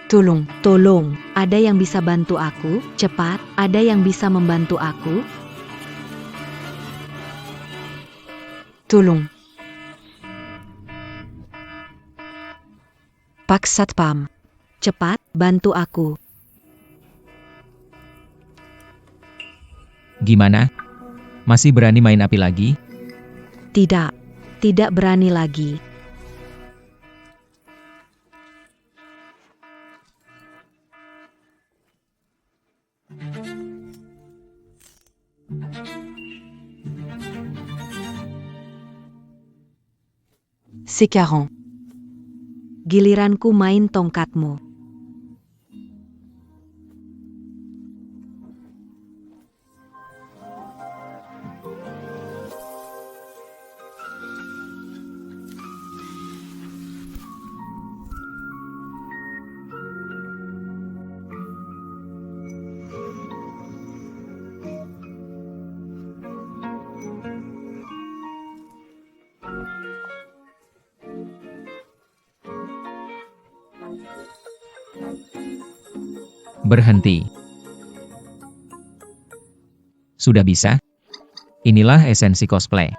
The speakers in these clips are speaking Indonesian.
Tolong, ada yang bisa bantu aku? Cepat, ada yang bisa membantu aku? Tolong. Pak Satpam. Cepat, bantu aku. Gimana? Masih berani main api lagi? Tidak berani lagi. Sekarang. Giliranku main tongkatmu. Berhenti. Sudah bisa? Inilah esensi cosplay.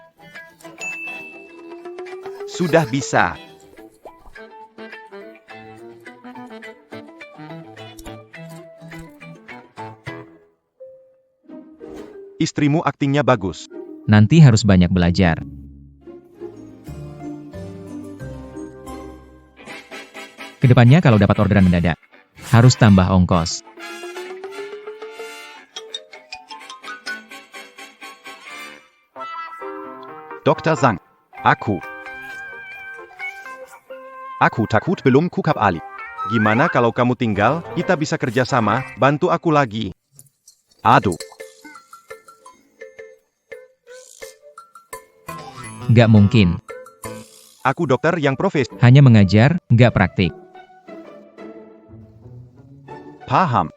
Sudah bisa. Istrimu aktingnya bagus. Nanti harus banyak belajar. Kedepannya kalau dapat orderan mendadak, harus tambah ongkos. Dr. Zhang. Aku takut belum kukap Ali. Gimana kalau kamu tinggal, kita bisa kerja sama, bantu aku lagi. Aduh. Nggak mungkin. Aku dokter yang profesi. Hanya mengajar, nggak praktik. Paham.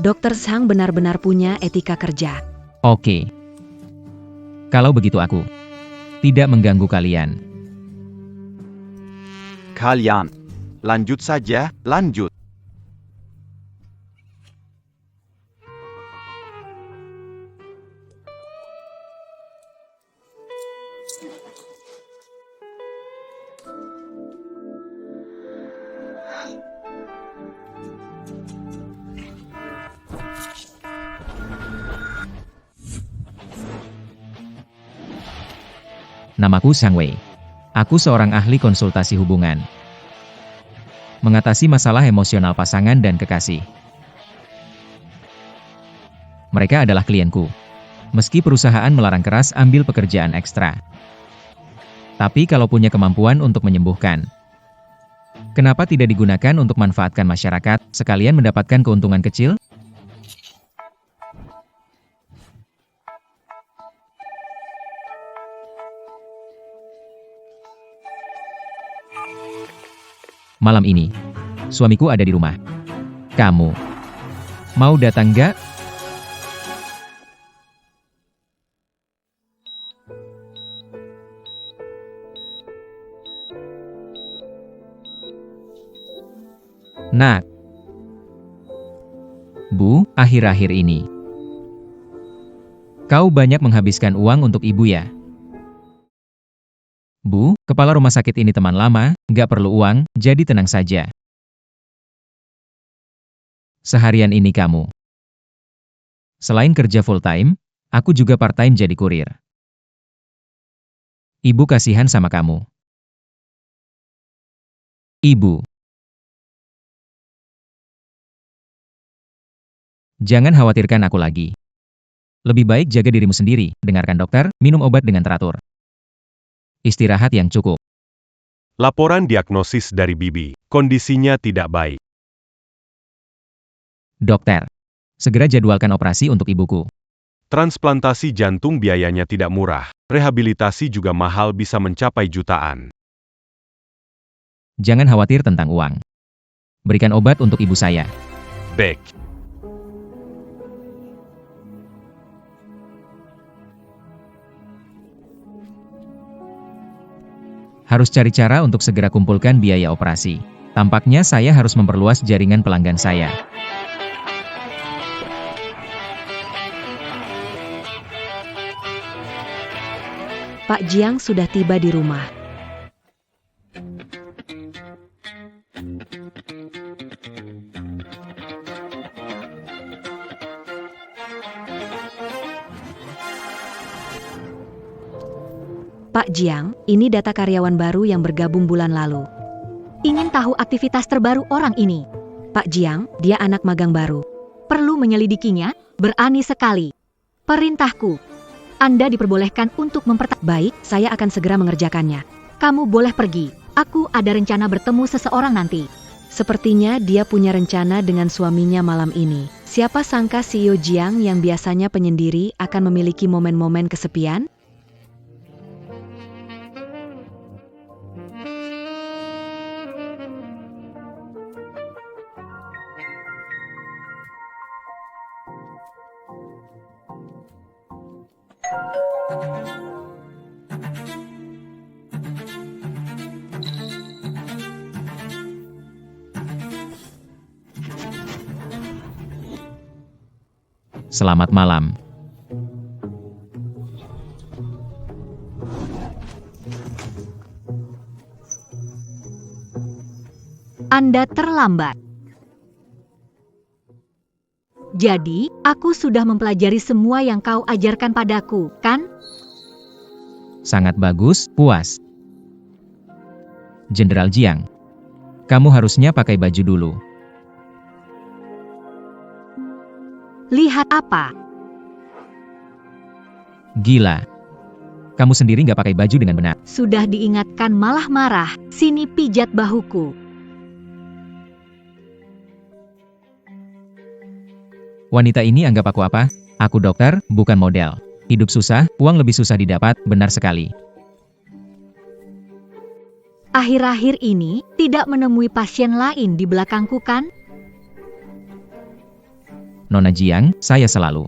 Dokter Sang benar-benar punya etika kerja. Oke. Kalau begitu aku tidak mengganggu kalian. Kalian. Lanjut saja, lanjut. Namaku Sang Wei. Aku seorang ahli konsultasi hubungan. Mengatasi masalah emosional pasangan dan kekasih. Mereka adalah klienku. Meski perusahaan melarang keras ambil pekerjaan ekstra. Tapi kalau punya kemampuan untuk menyembuhkan, kenapa tidak digunakan untuk manfaatkan masyarakat, sekalian mendapatkan keuntungan kecil? Malam ini, suamiku ada di rumah. Kamu mau datang nggak? Nak. Bu, akhir-akhir ini kau banyak menghabiskan uang untuk ibu ya? Bu, kepala rumah sakit ini teman lama, nggak perlu uang, jadi tenang saja. Seharian ini kamu. Selain kerja full-time, aku juga part-time jadi kurir. Ibu kasihan sama kamu. Ibu. Jangan khawatirkan aku lagi. Lebih baik jaga dirimu sendiri, dengarkan dokter, minum obat dengan teratur. Istirahat yang cukup. Laporan diagnosis dari Bibi. Kondisinya tidak baik. Dokter, segera jadwalkan operasi untuk ibuku. Transplantasi jantung biayanya tidak murah. Rehabilitasi juga mahal, bisa mencapai jutaan. Jangan khawatir tentang uang. Berikan obat untuk ibu saya. Baik. Harus cari cara untuk segera kumpulkan biaya operasi. Tampaknya saya harus memperluas jaringan pelanggan saya. Pak Jiang sudah tiba di rumah. Pak Jiang, ini data karyawan baru yang bergabung bulan lalu. Ingin tahu aktivitas terbaru orang ini? Pak Jiang, dia anak magang baru. Perlu menyelidikinya? Berani sekali. Perintahku. Anda diperbolehkan untuk Baik, saya akan segera mengerjakannya. Kamu boleh pergi. Aku ada rencana bertemu seseorang nanti. Sepertinya dia punya rencana dengan suaminya malam ini. Siapa sangka CEO Jiang yang biasanya penyendiri akan memiliki momen-momen kesepian? Selamat malam. Anda terlambat. Jadi, aku sudah mempelajari semua yang kau ajarkan padaku, kan? Sangat bagus, puas. Jenderal Jiang, kamu harusnya pakai baju dulu. Lihat apa? Gila. Kamu sendiri nggak pakai baju dengan benar. Sudah diingatkan malah marah. Sini pijat bahuku. Wanita ini anggap aku apa? Aku dokter, bukan model. Hidup susah, uang lebih susah didapat, benar sekali. Akhir-akhir ini, tidak menemui pasien lain di belakangku kan? Nona Jiang, saya selalu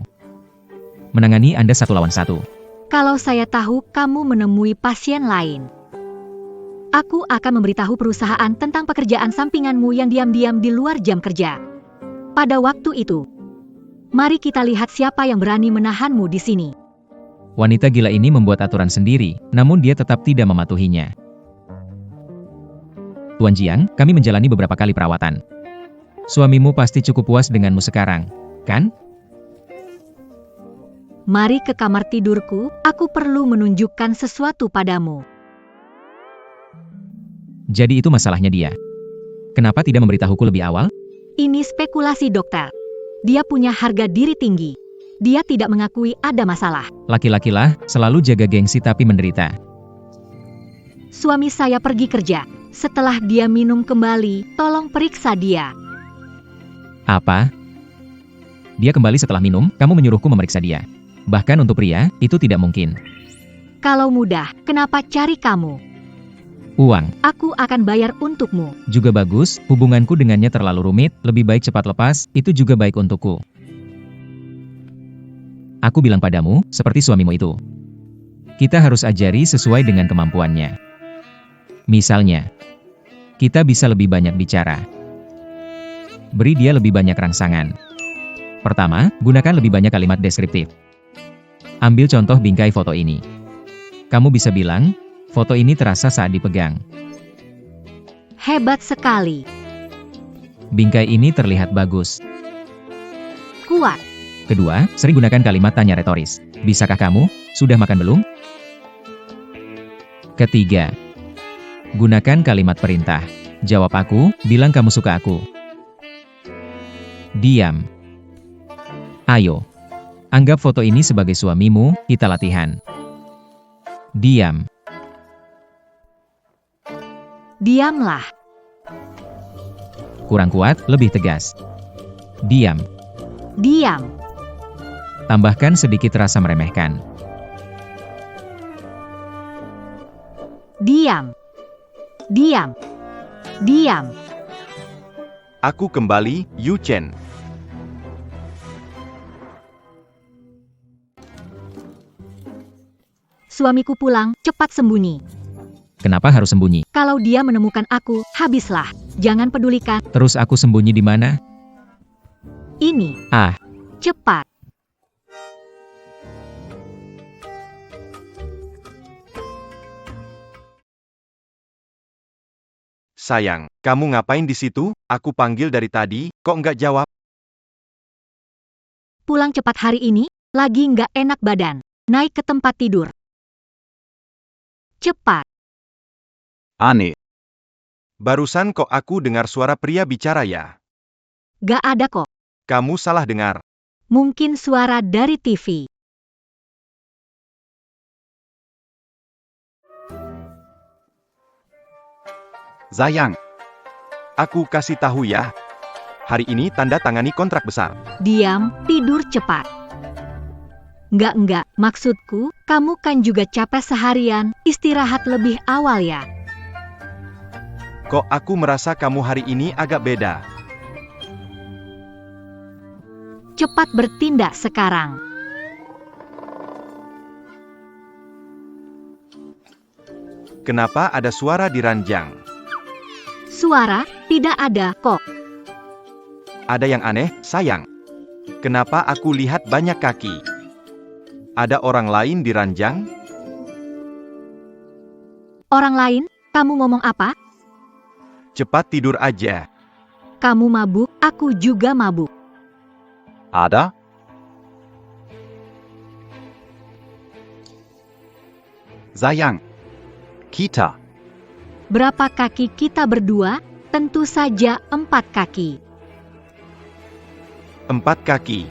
menangani Anda 1 lawan 1. Kalau saya tahu kamu menemui pasien lain, aku akan memberitahu perusahaan tentang pekerjaan sampinganmu yang diam-diam di luar jam kerja. Pada waktu itu, mari kita lihat siapa yang berani menahanmu di sini. Wanita gila ini membuat aturan sendiri, namun dia tetap tidak mematuhinya. Tuan Jiang, kami menjalani beberapa kali perawatan. Suamimu pasti cukup puas denganmu sekarang, kan? Mari ke kamar tidurku, aku perlu menunjukkan sesuatu padamu. Jadi itu masalahnya dia. Kenapa tidak memberitahuku lebih awal? Ini spekulasi dokter. Dia punya harga diri tinggi. Dia tidak mengakui ada masalah. Laki-laki lah, selalu jaga gengsi tapi menderita. Suami saya pergi kerja. Setelah dia minum kembali, tolong periksa dia. Apa? Dia kembali setelah minum, kamu menyuruhku memeriksa dia. Bahkan untuk pria, itu tidak mungkin. Kalau mudah, kenapa cari kamu? Uang. Aku akan bayar untukmu. Juga bagus, hubunganku dengannya terlalu rumit, lebih baik cepat lepas, itu juga baik untukku. Aku bilang padamu, seperti suamimu itu. Kita harus ajari sesuai dengan kemampuannya. Misalnya, kita bisa lebih banyak bicara. Beri dia lebih banyak rangsangan. Pertama, gunakan lebih banyak kalimat deskriptif. Ambil contoh bingkai foto ini. Kamu bisa bilang, foto ini terasa saat dipegang. Hebat sekali. Bingkai ini terlihat bagus. Kuat. Kedua, sering gunakan kalimat tanya retoris. Bisakah kamu? Sudah makan belum? Ketiga, gunakan kalimat perintah. Jawab aku, bilang kamu suka aku. Diam. Ayo. Anggap foto ini sebagai suamimu, kita latihan. Diam. Diamlah. Kurang kuat, lebih tegas. Diam. Diam. Tambahkan sedikit rasa meremehkan. Diam. Diam. Diam. Aku kembali, Yu Chen. Suamiku pulang, cepat sembunyi. Kenapa harus sembunyi? Kalau dia menemukan aku, habislah. Jangan pedulikan. Terus aku sembunyi di mana? Ini. Ah, Cepat. Sayang, kamu ngapain di situ? Aku panggil dari tadi, kok nggak jawab? Pulang cepat hari ini, lagi nggak enak badan. Naik ke tempat tidur. Cepat. Aneh. Barusan kok aku dengar suara pria bicara ya? Gak ada kok. Kamu salah dengar. Mungkin suara dari TV. Sayang. Aku kasih tahu ya. Hari ini tanda tangani kontrak besar. Diam, tidur cepat. Enggak, maksudku, kamu kan juga capek seharian, istirahat lebih awal ya. Kok aku merasa kamu hari ini agak beda? Cepat bertindak sekarang. Kenapa ada suara di ranjang? Suara, tidak ada kok. Ada yang aneh, sayang. Kenapa aku lihat banyak kaki? Ada orang lain di ranjang? Orang lain, kamu ngomong apa? Cepat tidur aja. Kamu mabuk, aku juga mabuk. Ada? Sayang. Kita. Berapa kaki kita berdua? Tentu saja 4 kaki. 4 kaki.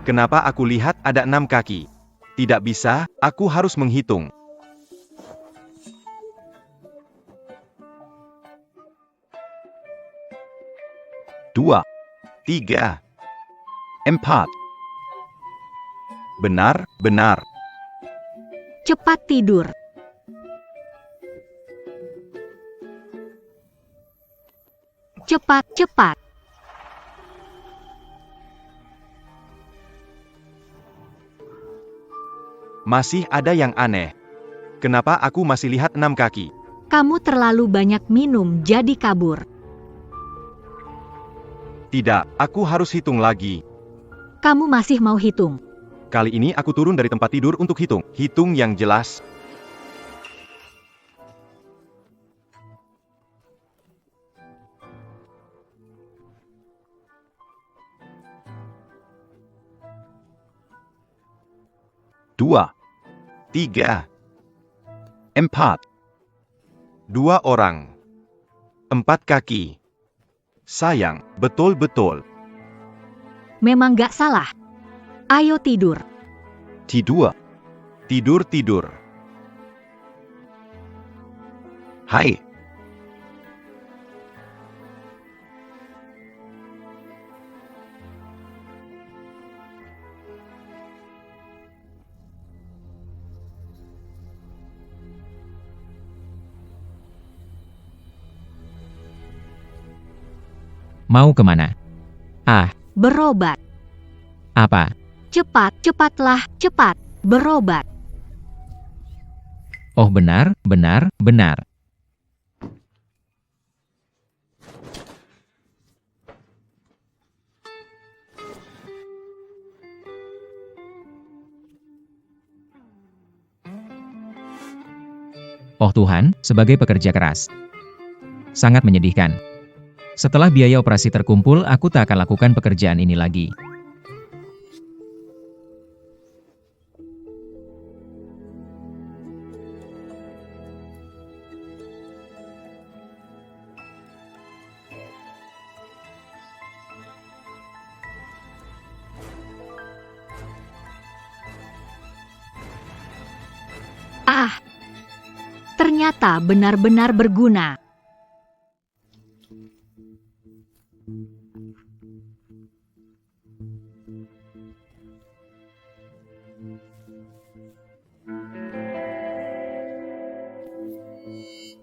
Kenapa aku lihat ada 6 kaki? Tidak bisa, aku harus menghitung. Dua. 3. 4. Benar, benar. Cepat tidur. Cepat. Masih ada yang aneh. Kenapa aku masih lihat 6 kaki? Kamu terlalu banyak minum jadi kabur. Tidak, aku harus hitung lagi. Kamu masih mau hitung. Kali ini aku turun dari tempat tidur untuk hitung. Hitung yang jelas. Dua. 3. 4. 2 orang. 4 kaki. Sayang, betul-betul. Memang gak salah. Ayo tidur. Tidur. Tidur. Hai. mau kemana? Ah, Berobat. apa? Cepatlah, cepat. Berobat. Oh benar. Oh Tuhan, sebagai pekerja keras. Sangat menyedihkan. Setelah biaya operasi terkumpul, aku tak akan lakukan pekerjaan ini lagi. Ah, ternyata benar-benar berguna.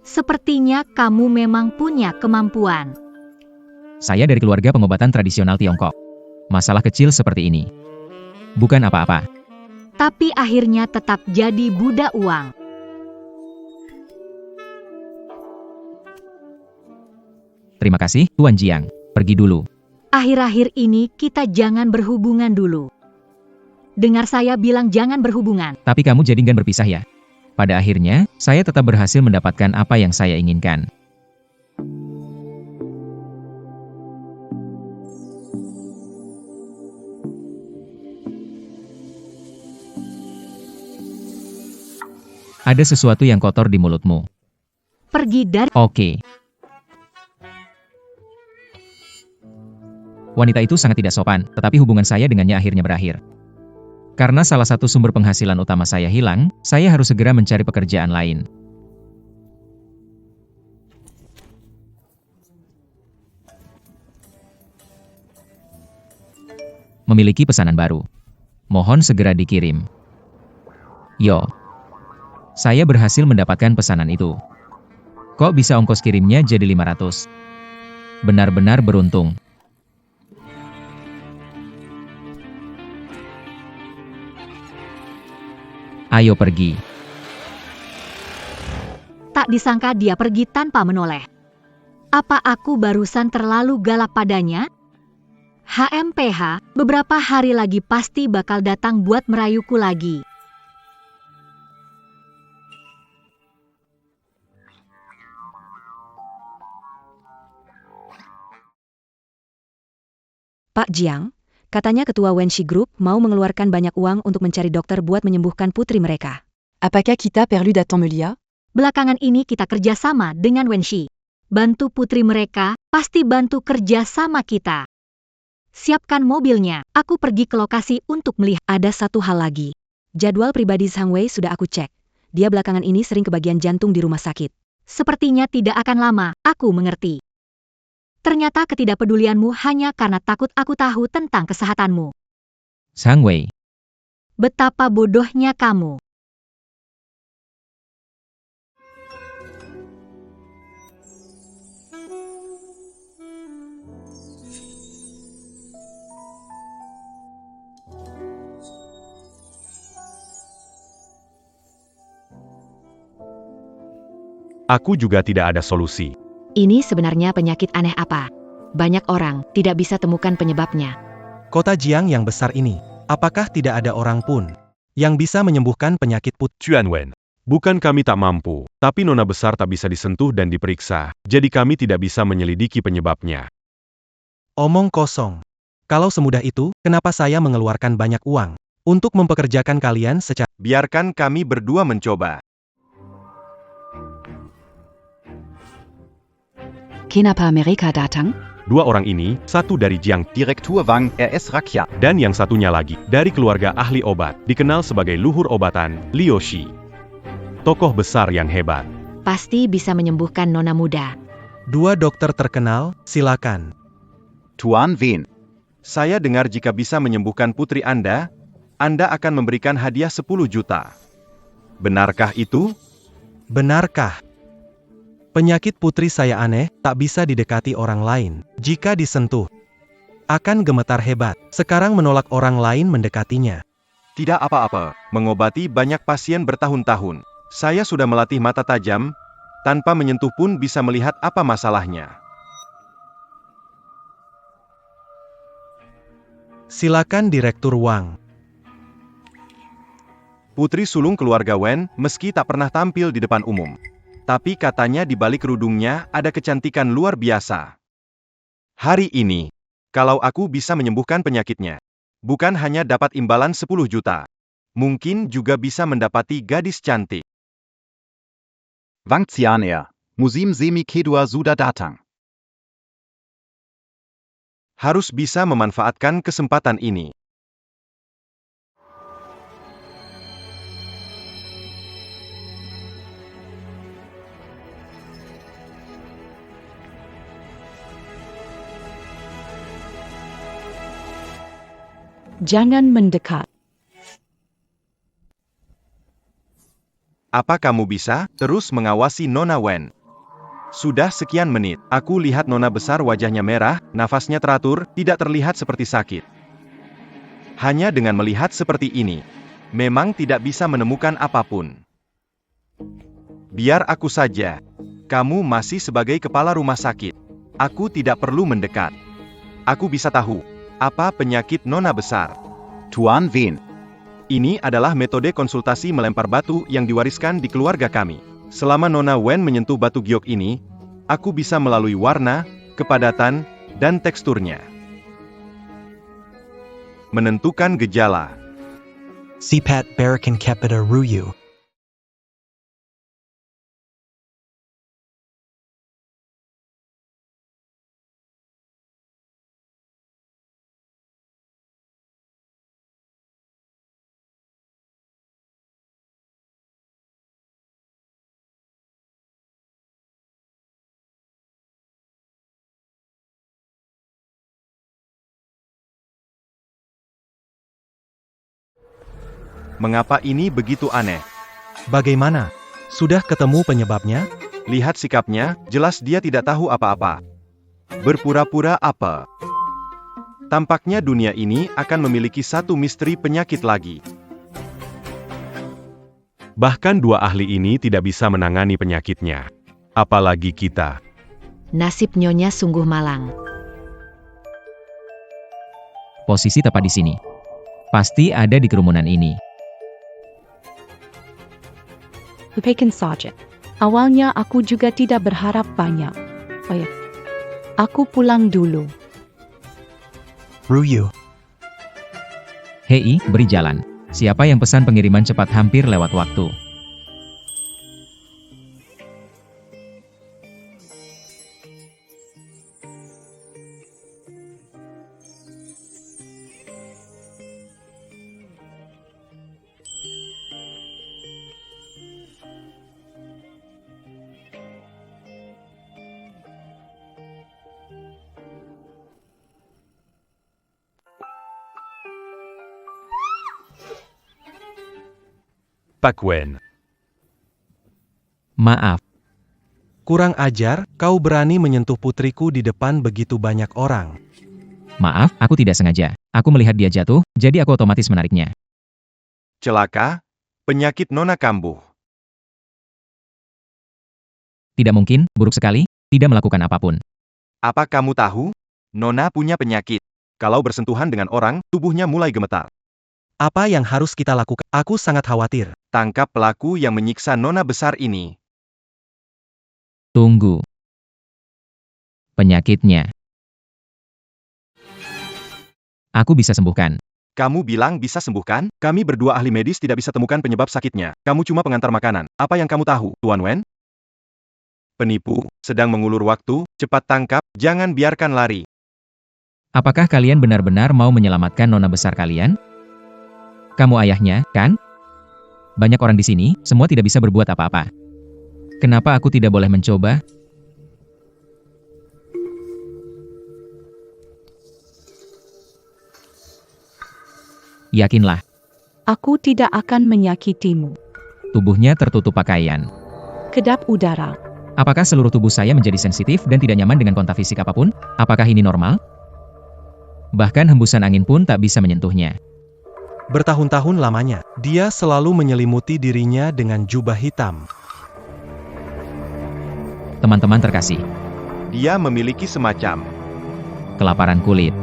Sepertinya kamu memang punya kemampuan. Saya dari keluarga pengobatan tradisional Tiongkok. Masalah kecil seperti ini bukan apa-apa. Tapi akhirnya tetap jadi budak uang. Terima kasih, Tuan Jiang. Pergi dulu. Akhir-akhir ini kita jangan berhubungan dulu. Dengar saya bilang jangan berhubungan. Tapi kamu jadi enggan berpisah ya? Pada akhirnya, saya tetap berhasil mendapatkan apa yang saya inginkan. Ada sesuatu yang kotor di mulutmu. Pergi dari... Oke. Wanita itu sangat tidak sopan, tetapi hubungan saya dengannya akhirnya berakhir. Karena salah satu sumber penghasilan utama saya hilang, saya harus segera mencari pekerjaan lain. Memiliki pesanan baru. Mohon segera dikirim. Yo. Saya berhasil mendapatkan pesanan itu. Kok bisa ongkos kirimnya jadi 500? Benar-benar beruntung. Ayo pergi. Tak disangka dia pergi tanpa menoleh. Apa aku barusan terlalu galak padanya? HMPH, beberapa hari lagi pasti bakal datang buat merayuku lagi. Pak Jiang, katanya ketua Wenxi Group mau mengeluarkan banyak uang untuk mencari dokter buat menyembuhkan putri mereka. Apakah kita perlu datang mulia? Belakangan ini kita kerjasama dengan Wenxi. Bantu putri mereka, pasti bantu kerja sama kita. Siapkan mobilnya, aku pergi ke lokasi untuk melihat. Ada satu hal lagi. Jadwal pribadi Zhang Wei sudah aku cek. Dia belakangan ini sering ke bagian jantung di rumah sakit. Sepertinya tidak akan lama, aku mengerti. Ternyata ketidakpedulianmu hanya karena takut aku tahu tentang kesehatanmu. Zhang Wei. Betapa bodohnya kamu. Aku juga tidak ada solusi. Ini sebenarnya penyakit aneh apa? Banyak orang tidak bisa temukan penyebabnya. Kota Jiang yang besar ini, apakah tidak ada orang pun yang bisa menyembuhkan penyakit putri? Chuanwen, bukan kami tak mampu, tapi nona besar tak bisa disentuh dan diperiksa, jadi kami tidak bisa menyelidiki penyebabnya. Omong kosong. Kalau semudah itu, kenapa saya mengeluarkan banyak uang untuk mempekerjakan kalian secara... Biarkan kami berdua mencoba. Kenapa mereka datang? Dua orang ini, satu dari Jiang, Direktur Wang, RS Rakyat. dan yang satunya lagi, dari keluarga ahli obat, dikenal sebagai luhur obatan, Liu Shi. Tokoh besar yang hebat. Pasti bisa menyembuhkan nona muda. Dua dokter terkenal, silakan. Tuan Wen. Saya dengar jika bisa menyembuhkan putri Anda akan memberikan hadiah 10 juta. Benarkah itu? Benarkah? Penyakit putri saya aneh, tak bisa didekati orang lain. Jika disentuh, akan gemetar hebat. Sekarang menolak orang lain mendekatinya. Tidak apa-apa, mengobati banyak pasien bertahun-tahun. Saya sudah melatih mata tajam, tanpa menyentuh pun bisa melihat apa masalahnya. Silakan Direktur Wang. Putri sulung keluarga Wen, meski tak pernah tampil di depan umum. Tapi katanya di balik kerudungnya ada kecantikan luar biasa. Hari ini, kalau aku bisa menyembuhkan penyakitnya, bukan hanya dapat imbalan 10 juta, mungkin juga bisa mendapati gadis cantik. Wang Xianer. Musim Semi Kedua Sudah Datang. Harus bisa memanfaatkan kesempatan ini. Jangan mendekat. Apa kamu bisa terus mengawasi Nona Wen? Sudah sekian menit, aku lihat Nona besar wajahnya merah, nafasnya teratur, tidak terlihat seperti sakit. Hanya dengan melihat seperti ini, memang tidak bisa menemukan apapun. Biar aku saja. Kamu masih sebagai kepala rumah sakit. Aku tidak perlu mendekat. Aku bisa tahu apa penyakit Nona besar. Tuan Wen. Ini adalah metode konsultasi melempar batu yang diwariskan di keluarga kami. Selama Nona Wen menyentuh batu giok ini, aku bisa melalui warna, kepadatan, dan teksturnya. Menentukan gejala. Sipat Barakan Kepeda Ruyu. Mengapa ini begitu aneh? Bagaimana? Sudah ketemu penyebabnya? Lihat sikapnya, jelas dia tidak tahu apa-apa. Berpura-pura apa? Tampaknya dunia ini akan memiliki satu misteri penyakit lagi. Bahkan dua ahli ini tidak bisa menangani penyakitnya. Apalagi kita. Nasib Nyonya sungguh malang. Posisi tepat di sini. Pasti ada di kerumunan ini. Bacon saja. Awalnya aku juga tidak berharap banyak. Baik. Aku pulang dulu. Ruyu. Hei, beri jalan. Siapa yang pesan pengiriman cepat hampir lewat waktu? Pak Wen. Maaf, Kurang ajar, kau berani menyentuh putriku di depan begitu banyak orang. maaf, aku tidak sengaja. Aku melihat dia jatuh, jadi aku otomatis menariknya. Celaka? Penyakit Nona kambuh. Tidak mungkin, buruk sekali, tidak melakukan apapun. Apa kamu tahu? Nona punya penyakit. Kalau bersentuhan dengan orang, tubuhnya mulai gemetar. Apa yang harus kita lakukan? Aku sangat khawatir. Tangkap pelaku yang menyiksa Nona besar ini. Tunggu. Penyakitnya. Aku bisa sembuhkan. Kamu bilang bisa sembuhkan? Kami berdua ahli medis tidak bisa temukan penyebab sakitnya. Kamu cuma pengantar makanan. Apa yang kamu tahu, Tuan Wen? Penipu, sedang mengulur waktu, cepat tangkap, jangan biarkan lari. Apakah kalian benar-benar mau menyelamatkan nona besar kalian? Kamu ayahnya, kan? Banyak orang di sini, semua tidak bisa berbuat apa-apa. Kenapa aku tidak boleh mencoba? Yakinlah, Aku tidak akan menyakitimu. tubuhnya tertutup pakaian. Kedap udara. Apakah seluruh tubuh saya menjadi sensitif dan tidak nyaman dengan kontak fisik apapun? Apakah ini normal? Bahkan hembusan angin pun tak bisa menyentuhnya. Bertahun-tahun lamanya, dia selalu menyelimuti dirinya dengan jubah hitam. Teman-teman terkasih, Dia memiliki semacam kelaparan kulit.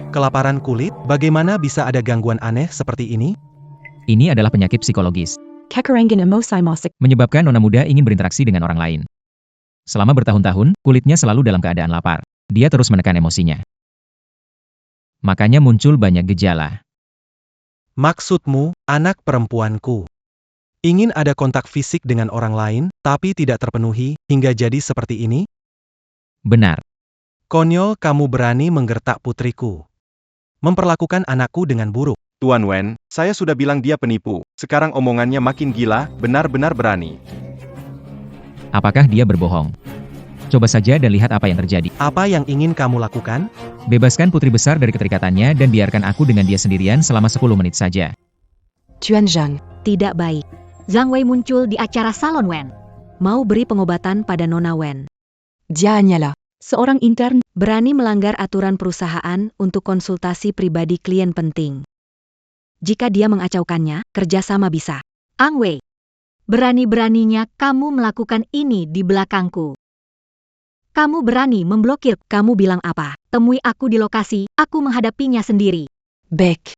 Kelaparan kulit, bagaimana bisa ada gangguan aneh seperti ini? Ini adalah penyakit psikologis, Kekarangan emosi musik. menyebabkan nona muda ingin berinteraksi dengan orang lain. Selama bertahun-tahun, kulitnya selalu dalam keadaan lapar. Dia terus menekan emosinya. Makanya muncul banyak gejala. Maksudmu, anak perempuanku. Ingin ada kontak fisik dengan orang lain, tapi tidak terpenuhi, hingga jadi seperti ini? Benar, Konyol kamu berani menggertak putriku. Memperlakukan anakku dengan buruk. Tuan Wen, saya sudah bilang dia penipu. Sekarang omongannya makin gila, benar-benar berani. apakah dia berbohong? Coba saja dan lihat apa yang terjadi. Apa yang ingin kamu lakukan? Bebaskan putri besar dari keterikatannya dan biarkan aku dengan dia sendirian selama 10 menit saja. Tuan Zhang. Tidak baik. Zhang Wei muncul di acara Salon Wen. Mau beri pengobatan pada Nona Wen. Dia hanyalah seorang intern. Berani melanggar aturan perusahaan untuk konsultasi pribadi klien penting. Jika dia mengacaukannya, kerjasama bisa. Ang Wei, berani-beraninya kamu melakukan ini di belakangku. Kamu berani memblokir. Kamu bilang apa? Temui aku di lokasi, aku menghadapinya sendiri. Baik.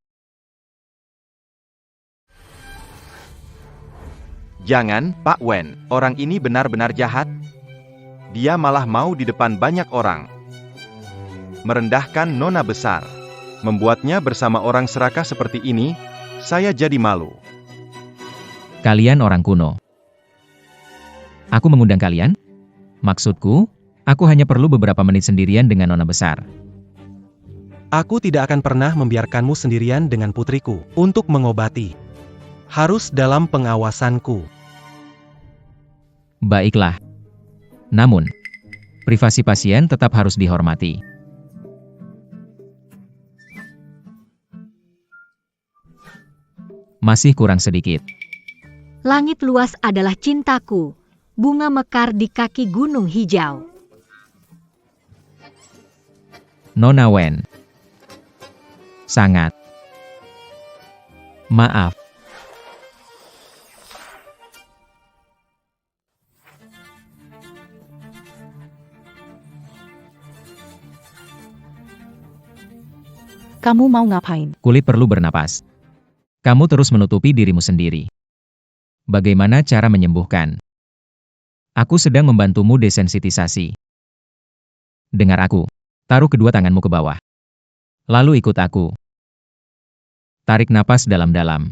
Jangan, Pak Wen. Orang ini benar-benar jahat. Dia malah mau di depan banyak orang merendahkan nona besar. Membuatnya bersama orang serakah seperti ini, saya jadi malu. Kalian orang kuno. Aku mengundang kalian? Maksudku, aku hanya perlu beberapa menit sendirian dengan nona besar. Aku tidak akan pernah membiarkanmu sendirian dengan putriku untuk mengobati. Harus dalam pengawasanku. Baiklah. Namun, privasi pasien tetap harus dihormati. Masih kurang sedikit. Langit luas adalah cintaku. Bunga mekar di kaki gunung hijau. Nona Wen. Sangat. Maaf. Kamu mau ngapain? Kulit perlu bernapas. Kamu terus menutupi dirimu sendiri. Bagaimana cara menyembuhkan? Aku sedang membantumu desensitisasi. Dengar aku. Taruh kedua tanganmu ke bawah. Lalu ikut aku. Tarik napas dalam-dalam.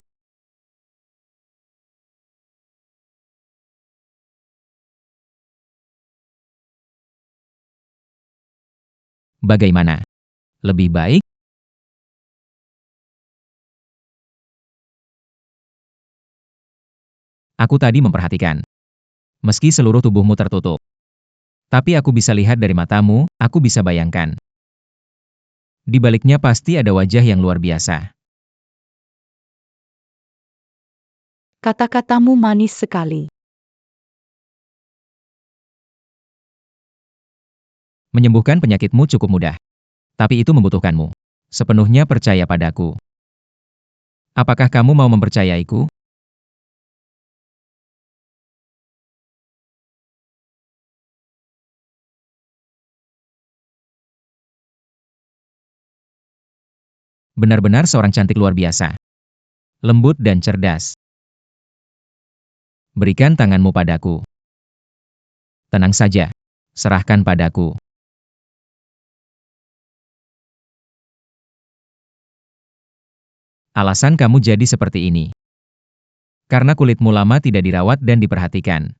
Bagaimana? Lebih baik? Aku tadi memperhatikan. Meski seluruh tubuhmu tertutup. Tapi aku bisa lihat dari matamu, aku bisa bayangkan. Di baliknya pasti ada wajah yang luar biasa. Kata-katamu manis sekali. Menyembuhkan penyakitmu cukup mudah. Tapi itu membutuhkanmu. Sepenuhnya percaya padaku. Apakah kamu mau mempercayaiku? Benar-benar seorang cantik luar biasa. Lembut dan cerdas. Berikan tanganmu padaku. Tenang saja. Serahkan padaku. Alasan kamu jadi seperti ini. Karena kulitmu lama tidak dirawat dan diperhatikan.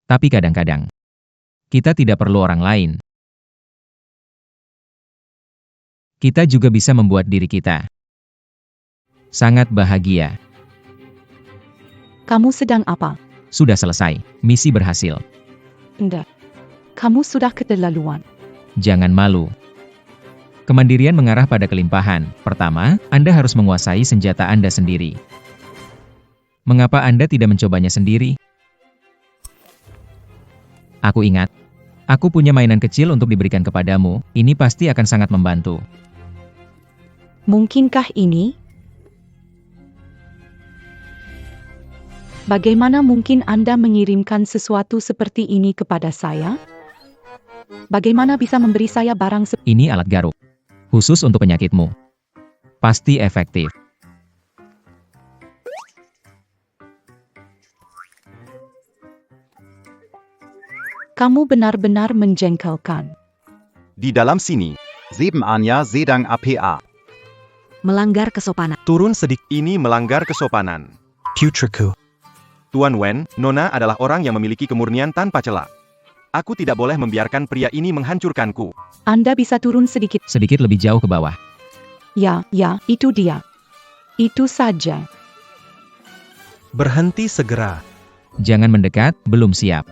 Tapi kadang-kadang, kita tidak perlu orang lain. Kita juga bisa membuat diri kita sangat bahagia. Kamu sedang apa? Sudah selesai. Misi berhasil. Tidak. Kamu sudah keterlaluan. Jangan malu. Kemandirian mengarah pada kelimpahan. Pertama, Anda harus menguasai senjata Anda sendiri. Mengapa Anda tidak mencobanya sendiri? Aku ingat. Aku punya mainan kecil untuk diberikan kepadamu. Ini pasti akan sangat membantu. Mungkinkah ini? Bagaimana mungkin Anda mengirimkan sesuatu seperti ini kepada saya? Bagaimana bisa memberi saya barang Ini alat garuk. Khusus untuk penyakitmu. Pasti efektif. Kamu benar-benar menjengkelkan. Di dalam sini, 7 Anja Sedang APA. Melanggar kesopanan. Turun sedikit, ini melanggar kesopanan. putriku. Tuan Wen, Nona adalah orang yang memiliki kemurnian tanpa celah. Aku tidak boleh membiarkan pria ini menghancurkanku. Anda bisa turun sedikit. Sedikit lebih jauh ke bawah. Ya, itu dia. Itu saja. Berhenti segera. Jangan mendekat, belum siap.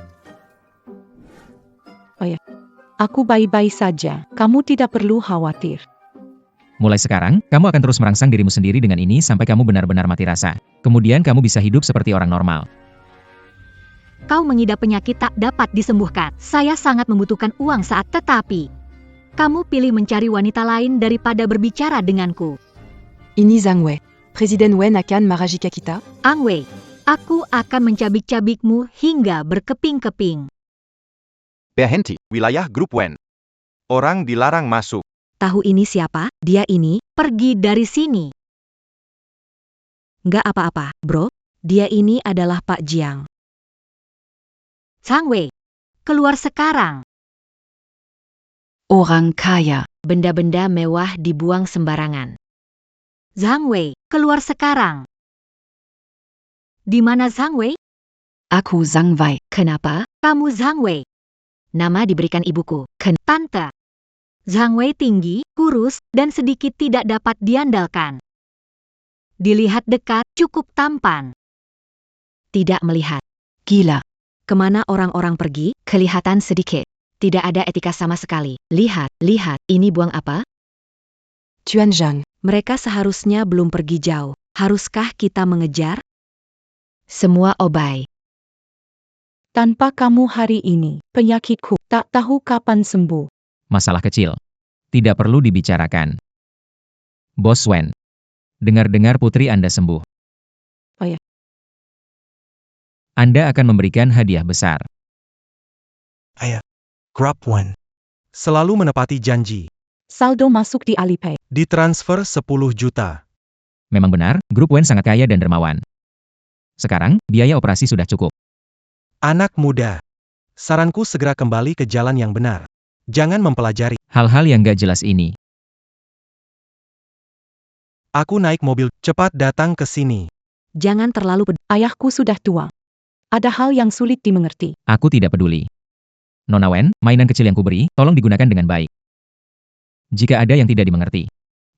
Aku baik-baik saja. Kamu tidak perlu khawatir. Mulai sekarang, kamu akan terus merangsang dirimu sendiri dengan ini sampai kamu benar-benar mati rasa. Kemudian kamu bisa hidup seperti orang normal. Kau mengidap penyakit tak dapat disembuhkan. Saya sangat membutuhkan uang saat tetapi kamu pilih mencari wanita lain daripada berbicara denganku. Ini Zhang Wei. Presiden Wen akan marajika kita? Ang Wei, Aku akan mencabik-cabikmu hingga berkeping-keping. Berhenti. Wilayah grup Wen. Orang dilarang masuk. Tahu ini siapa? Dia ini. Pergi dari sini. Nggak apa-apa, bro. Dia ini adalah Pak Jiang. Zhang Wei, keluar sekarang. Orang kaya. Benda-benda mewah dibuang sembarangan. Zhang Wei, keluar sekarang. Di mana Zhang Wei? Aku Zhang Wei. Kenapa? Kamu Zhang Wei. Nama diberikan ibuku. Tante. Zhang Wei tinggi, kurus, dan sedikit tidak dapat diandalkan. Dilihat dekat, cukup tampan. Tidak melihat. Gila. Kemana orang-orang pergi? Kelihatan sedikit. Tidak ada etika sama sekali. Lihat, ini buang apa? Juanzhang. Mereka seharusnya belum pergi jauh. Haruskah kita mengejar? Semua obai. Tanpa kamu hari ini, penyakitku tak tahu kapan sembuh. Masalah kecil. Tidak perlu dibicarakan. Bos Wen. Dengar-dengar putri Anda sembuh. Oh ya. Anda akan memberikan hadiah besar. Grup Wen. Selalu menepati janji. Saldo masuk di Alipay. Ditransfer 10 juta. Memang benar, grup Wen sangat kaya dan dermawan. Sekarang, biaya operasi sudah cukup. Anak muda. Saranku segera kembali ke jalan yang benar. Jangan mempelajari. Hal-hal yang gak jelas ini. Aku naik mobil, cepat datang ke sini. Jangan terlalu peduli. Ayahku sudah tua. Ada hal yang sulit dimengerti. Aku tidak peduli. Nona Wen, mainan kecil yang kuberi, tolong digunakan dengan baik. Jika ada yang tidak dimengerti,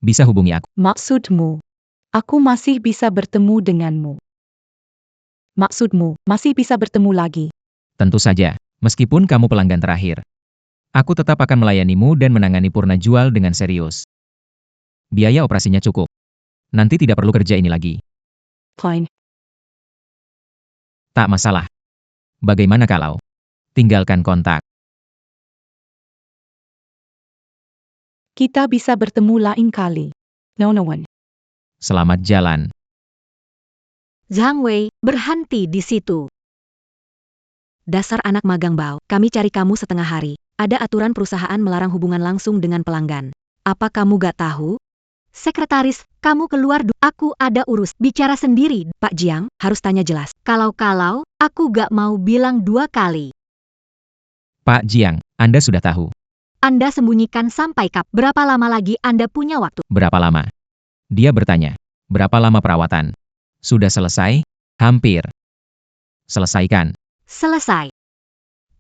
bisa hubungi aku. Maksudmu, aku masih bisa bertemu denganmu. Maksudmu, masih bisa bertemu lagi. Tentu saja, meskipun kamu pelanggan terakhir. Aku tetap akan melayanimu dan menangani Purna Jual dengan serius. Biaya operasinya cukup. Nanti tidak perlu kerja ini lagi. Fine. Tak masalah. Bagaimana kalau tinggalkan kontak? Kita bisa bertemu lain kali. Nona Wen. Selamat jalan. Zhang Wei, berhenti di situ. Dasar anak magang bau. Kami cari kamu setengah hari. Ada aturan perusahaan melarang hubungan langsung dengan pelanggan. Apa kamu gak tahu? Sekretaris, kamu keluar dulu. Aku ada urus. Bicara sendiri. Pak Jiang, harus tanya jelas. Kalau-kalau, aku gak mau bilang 2 kali. Pak Jiang, Anda sudah tahu. Anda sembunyikan sampai berapa lama lagi Anda punya waktu? Berapa lama? Dia bertanya. Berapa lama perawatan? Sudah selesai? Hampir. Selesaikan. Selesai.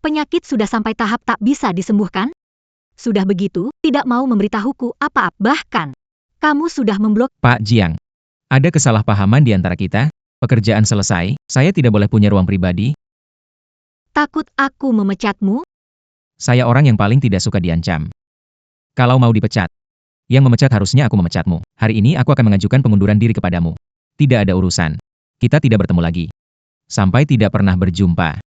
Penyakit sudah sampai tahap tak bisa disembuhkan? Sudah begitu, tidak mau memberitahuku apa-apa. Bahkan, kamu sudah memblok. Pak Jiang, ada kesalahpahaman di antara kita? Pekerjaan selesai, saya tidak boleh punya ruang pribadi? Takut aku memecatmu? Saya orang yang paling tidak suka diancam. Kalau mau dipecat, yang memecat harusnya aku memecatmu. Hari ini aku akan mengajukan pengunduran diri kepadamu. Tidak ada urusan. Kita tidak bertemu lagi. Sampai tidak pernah berjumpa.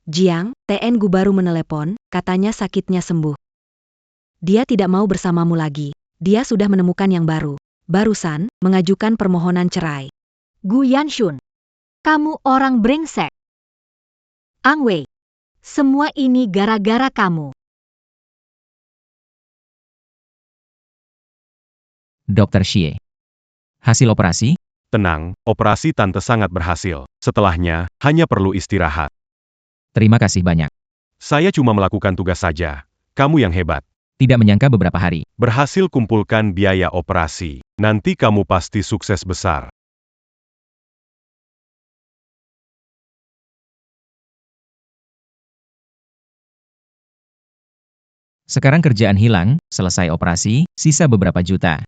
Jiang, TN Gu baru menelepon, katanya sakitnya sembuh. Dia tidak mau bersamamu lagi. Dia sudah menemukan yang baru. Barusan, mengajukan permohonan cerai. Gu Yanshun. Kamu orang brengsek. Ang Wei. Semua ini gara-gara kamu. Dr. Xie. Hasil operasi? Tenang, operasi tante sangat berhasil. Setelahnya, hanya perlu istirahat. Terima kasih banyak. Saya cuma melakukan tugas saja. Kamu yang hebat. Tidak menyangka beberapa hari. Berhasil kumpulkan biaya operasi. Nanti kamu pasti sukses besar. Sekarang kerjaan hilang, selesai operasi, sisa beberapa juta.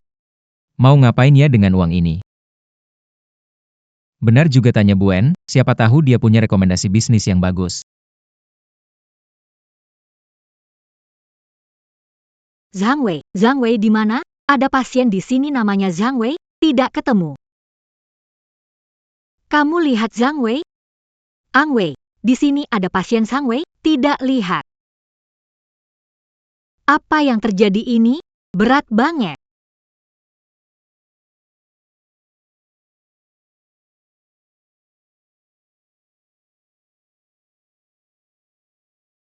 Mau ngapain ya dengan uang ini? Benar juga tanya Buen, siapa tahu dia punya rekomendasi bisnis yang bagus. Zhang Wei di mana? Ada pasien di sini namanya Zhang Wei? Tidak ketemu. Kamu lihat Zhang Wei? Ang Wei, di sini ada pasien Zhang Wei? Tidak lihat. Apa yang terjadi ini? Berat banget.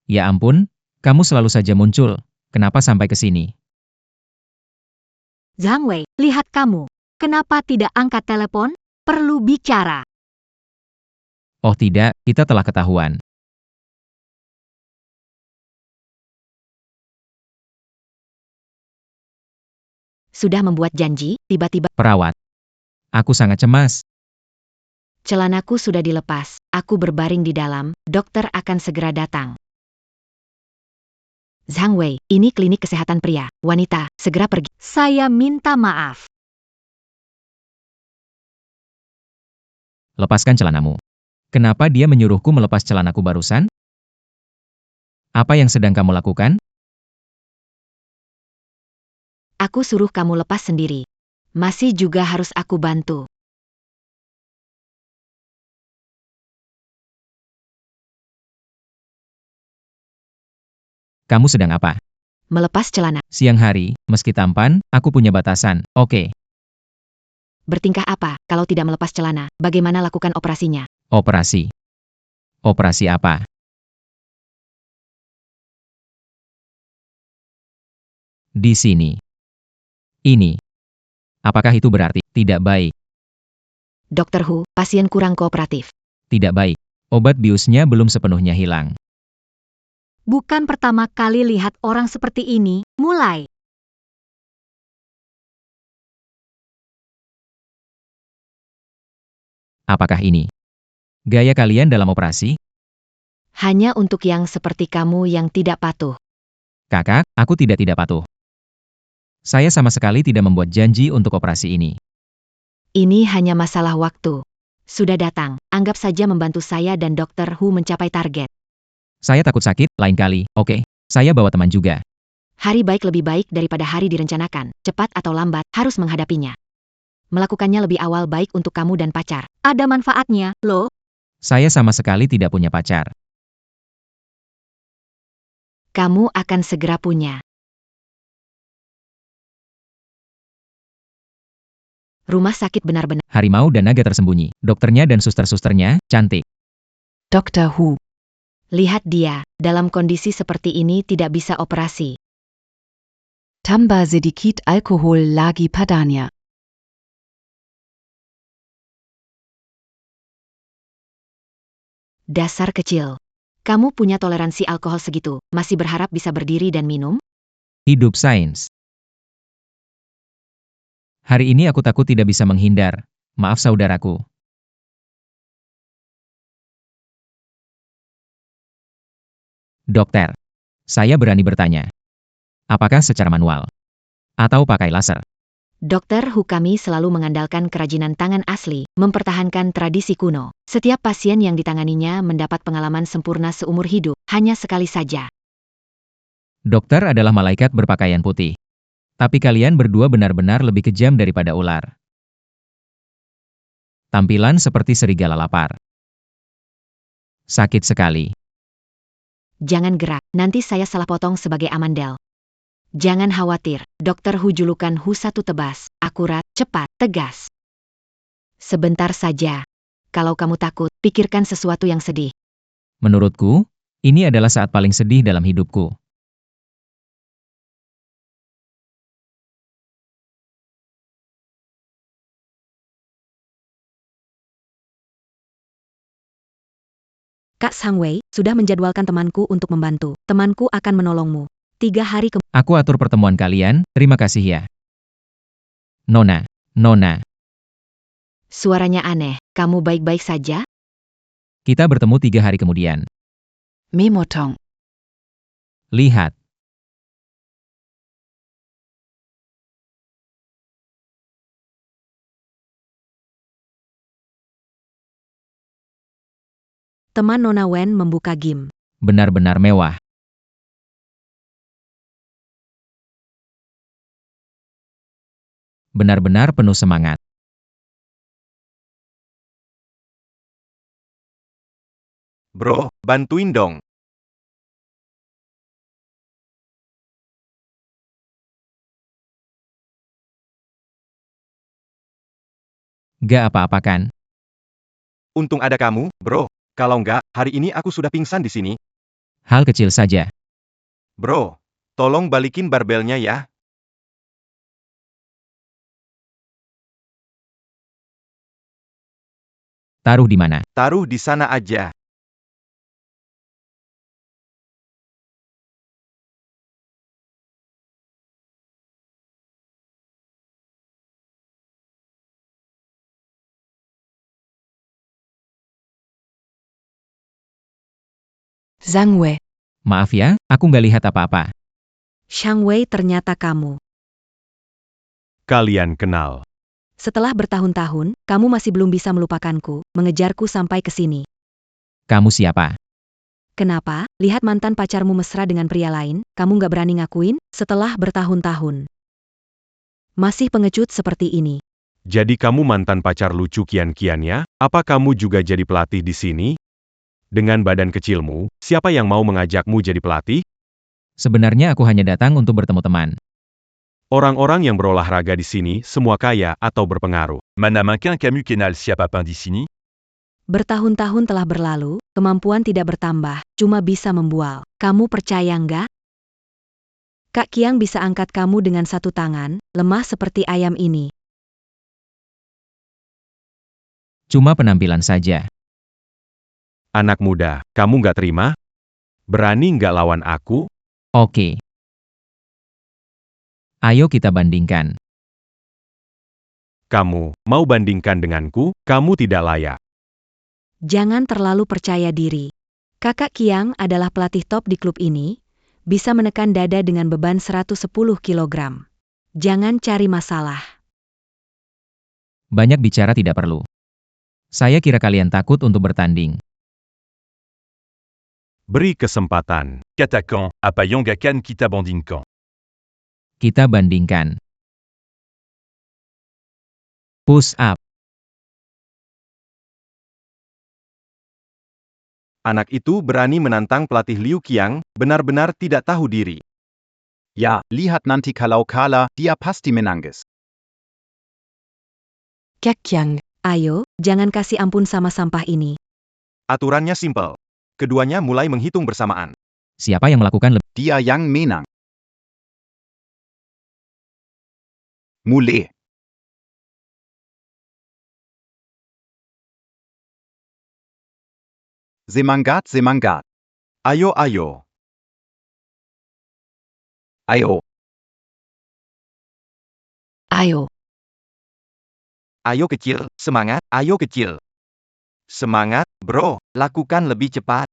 Ya ampun, kamu selalu saja muncul. Kenapa sampai ke sini? Zhang Wei, lihat kamu. Kenapa tidak angkat telepon? Perlu bicara. Oh tidak, kita telah ketahuan. Sudah membuat janji, tiba-tiba Perawat. Aku sangat cemas. celanaku sudah dilepas. Aku berbaring di dalam, dokter akan segera datang. Zhang Wei, ini klinik kesehatan pria. Wanita, segera pergi. Saya minta maaf. Lepaskan celanamu. Kenapa dia menyuruhku melepas celanaku barusan? Apa yang sedang kamu lakukan? Aku suruh kamu lepas sendiri. Masih juga harus aku bantu. Kamu sedang apa? Melepas celana. Siang hari, meski tampan, aku punya batasan. Oke, Bertingkah apa kalau tidak melepas celana? Bagaimana lakukan operasinya? operasi. Operasi apa? Di sini. Ini. Apakah itu berarti tidak baik? Dokter Hu, pasien kurang kooperatif. Tidak baik. Obat biusnya belum sepenuhnya hilang. Bukan pertama kali lihat orang seperti ini. Mulai. Apakah ini gaya kalian dalam operasi? Hanya untuk yang seperti kamu yang tidak patuh. Kakak, aku tidak patuh. Saya sama sekali tidak membuat janji untuk operasi ini. Ini hanya masalah waktu. Sudah datang, anggap saja membantu saya dan Dokter Hu mencapai target. Saya takut sakit, lain kali. Oke, saya bawa teman juga. Hari baik lebih baik daripada hari direncanakan. Cepat atau lambat, harus menghadapinya. Melakukannya lebih awal baik untuk kamu dan pacar. Ada manfaatnya, loh. Saya sama sekali tidak punya pacar. Kamu akan segera punya. Rumah sakit benar-benar. Harimau dan naga tersembunyi. Dokternya dan suster-susternya, cantik. Dr. Hu. Lihat dia, dalam kondisi seperti ini tidak bisa operasi. Tambah sedikit alkohol lagi padanya. Dasar kecil. Kamu punya toleransi alkohol segitu, masih berharap bisa berdiri dan minum? Hidup sains. Hari ini aku takut tidak bisa menghindar. Maaf saudaraku. Dokter, saya berani bertanya. Apakah secara manual? Atau pakai laser? Dokter Hu, kami selalu mengandalkan kerajinan tangan asli, mempertahankan tradisi kuno. Setiap pasien yang ditanganinya mendapat pengalaman sempurna seumur hidup, hanya sekali saja. Dokter adalah malaikat berpakaian putih. Tapi kalian berdua benar-benar lebih kejam daripada ular. Tampilan seperti serigala lapar. Sakit sekali. Jangan gerak, nanti saya salah potong sebagai amandel. Jangan khawatir, Dokter Hu julukan Hu satu tebas, akurat, cepat, tegas. Sebentar saja. Kalau kamu takut, pikirkan sesuatu yang sedih. Menurutku, ini adalah saat paling sedih dalam hidupku. Kak Zhang Wei sudah menjadwalkan temanku untuk membantu. Temanku akan menolongmu. 3 hari kemudian. Aku atur pertemuan kalian, terima kasih ya. Nona, Nona, Suaranya aneh, kamu baik-baik saja? kita bertemu 3 hari kemudian. Memotong. Lihat. Teman Nona Wen membuka game. Benar-benar mewah. Benar-benar penuh semangat. Bro, bantuin dong. Gak apa-apa kan? Untung ada kamu, bro. Kalau nggak, hari ini aku sudah pingsan di sini. Hal kecil saja. Bro, tolong balikin barbelnya ya. Taruh di mana? Taruh di sana aja. Zhang Wei. Maaf ya, aku nggak lihat apa-apa. Shang Wei, ternyata kamu. Kalian kenal. Setelah bertahun-tahun, kamu masih belum bisa melupakanku, mengejarku sampai ke sini. Kamu siapa? Kenapa? Lihat mantan pacarmu mesra dengan pria lain, kamu nggak berani ngakuin, setelah bertahun-tahun. Masih pengecut seperti ini. Jadi kamu mantan pacar lucu kian-kian ya? Apa kamu juga jadi pelatih di sini? Dengan badan kecilmu, siapa yang mau mengajakmu jadi pelatih? Sebenarnya aku hanya datang untuk bertemu teman. Orang-orang yang berolahraga di sini semua kaya atau berpengaruh. Mana manquin Camus Kenal siapa di sini? Bertahun-tahun telah berlalu, kemampuan tidak bertambah, cuma bisa membual. Kamu percaya nggak? Kak Kiang bisa angkat kamu dengan satu tangan, lemah seperti ayam ini. Cuma penampilan saja. Anak muda, kamu nggak terima? Berani nggak lawan aku? Oke. Ayo kita bandingkan. Kamu mau bandingkan denganku? Kamu tidak layak. Jangan terlalu percaya diri. Kakak Kiang adalah pelatih top di klub ini, bisa menekan dada dengan beban 110 kg. Jangan cari masalah. Banyak bicara tidak perlu. Saya kira kalian takut untuk bertanding. Beri kesempatan. Katakan, apa yang akan kita bandingkan? Kita bandingkan. Push up. Anak itu berani menantang pelatih Liu Qiang, benar-benar tidak tahu diri. Ja, lihat nanti kalau kalah, dia pasti menangis. Kak Kiang, ayo, jangan kasih ampun sama sampah ini. Aturannya simpel. Keduanya mulai menghitung bersamaan. Siapa yang melakukan lebih? Dia yang menang. Mulai. Semangat, semangat. Ayo, ayo. Ayo. Ayo. Ayo kecil, semangat, ayo kecil. Semangat, bro, lakukan lebih cepat.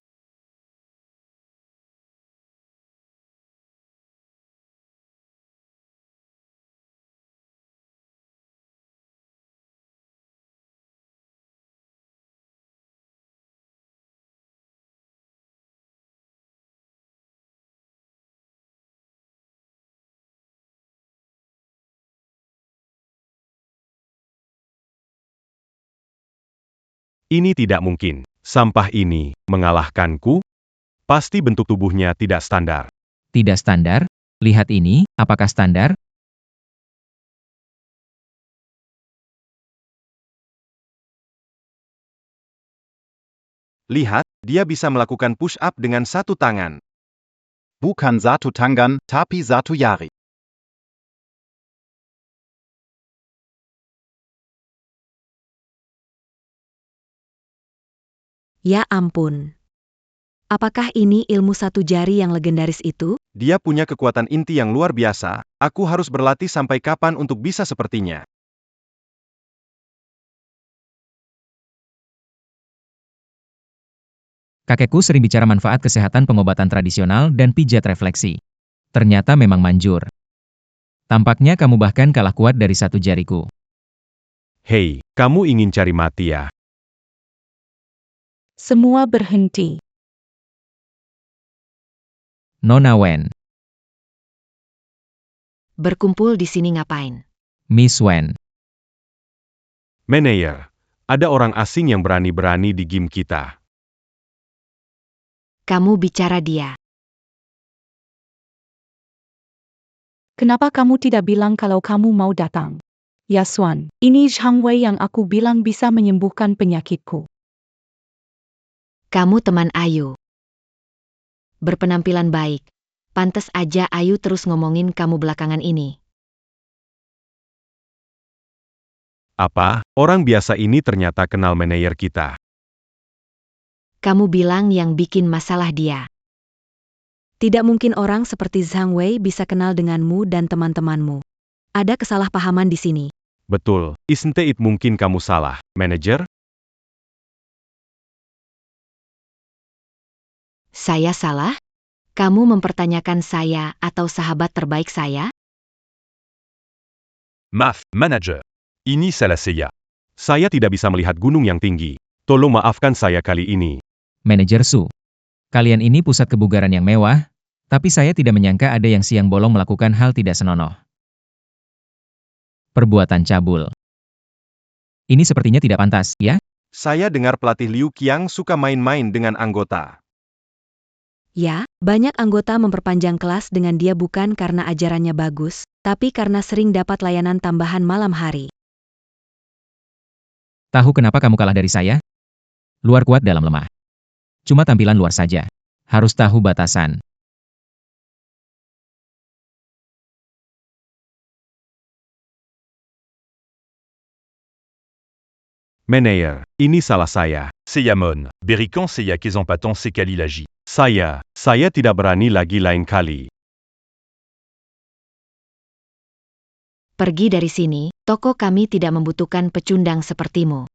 Ini tidak mungkin. Sampah ini mengalahkanku? Pasti bentuk tubuhnya tidak standar. Tidak standar? Lihat ini, apakah standar? Lihat, dia bisa melakukan push up dengan satu tangan. Bukan satu tangan, tapi satu jari. Ya ampun. Apakah ini ilmu satu jari yang legendaris itu? Dia punya kekuatan inti yang luar biasa. Aku harus berlatih sampai kapan untuk bisa sepertinya. Kakekku sering bicara manfaat kesehatan pengobatan tradisional dan pijat refleksi. Ternyata memang manjur. Tampaknya kamu bahkan kalah kuat dari satu jariku. Hei, kamu ingin cari mati ya? Semua berhenti. Nona Wen, Berkumpul di sini ngapain? Miss Wen, Manayer, ada orang asing yang berani-berani di game kita. Kamu bicara dia. Kenapa kamu tidak bilang kalau kamu mau datang? Yaswan, ini Zhang Wei yang aku bilang bisa menyembuhkan penyakitku. Kamu teman Ayu. berpenampilan baik. Pantes aja Ayu terus ngomongin kamu belakangan ini. Apa? Orang biasa ini ternyata kenal manajer kita. Kamu bilang yang bikin masalah dia. Tidak mungkin orang seperti Zhang Wei bisa kenal denganmu dan teman-temanmu. Ada kesalahpahaman di sini. Betul, isn't it mungkin kamu salah, manajer? Saya salah? Kamu mempertanyakan saya atau sahabat terbaik saya? MAF, manager. Ini salah saya. Saya tidak bisa melihat gunung yang tinggi. Tolong maafkan saya kali ini. Manajer Su. Kalian ini pusat kebugaran yang mewah, tapi saya tidak menyangka ada yang siang bolong melakukan hal tidak senonoh. Perbuatan cabul. Ini sepertinya tidak pantas, ya? Saya dengar pelatih Liu Qiang suka main-main dengan anggota. Ya, banyak anggota memperpanjang kelas dengan dia bukan karena ajarannya bagus, tapi karena sering dapat layanan tambahan malam hari. Tahu kenapa kamu kalah dari saya? Luar kuat dalam lemah. Cuma tampilan luar saja. Harus tahu batasan. Manajer, ini salah saya. Saya mon. Berikan saya kesempatan sekali lagi. Saya tidak berani lagi lain kali. Pergi dari sini, toko kami tidak membutuhkan pecundang sepertimu.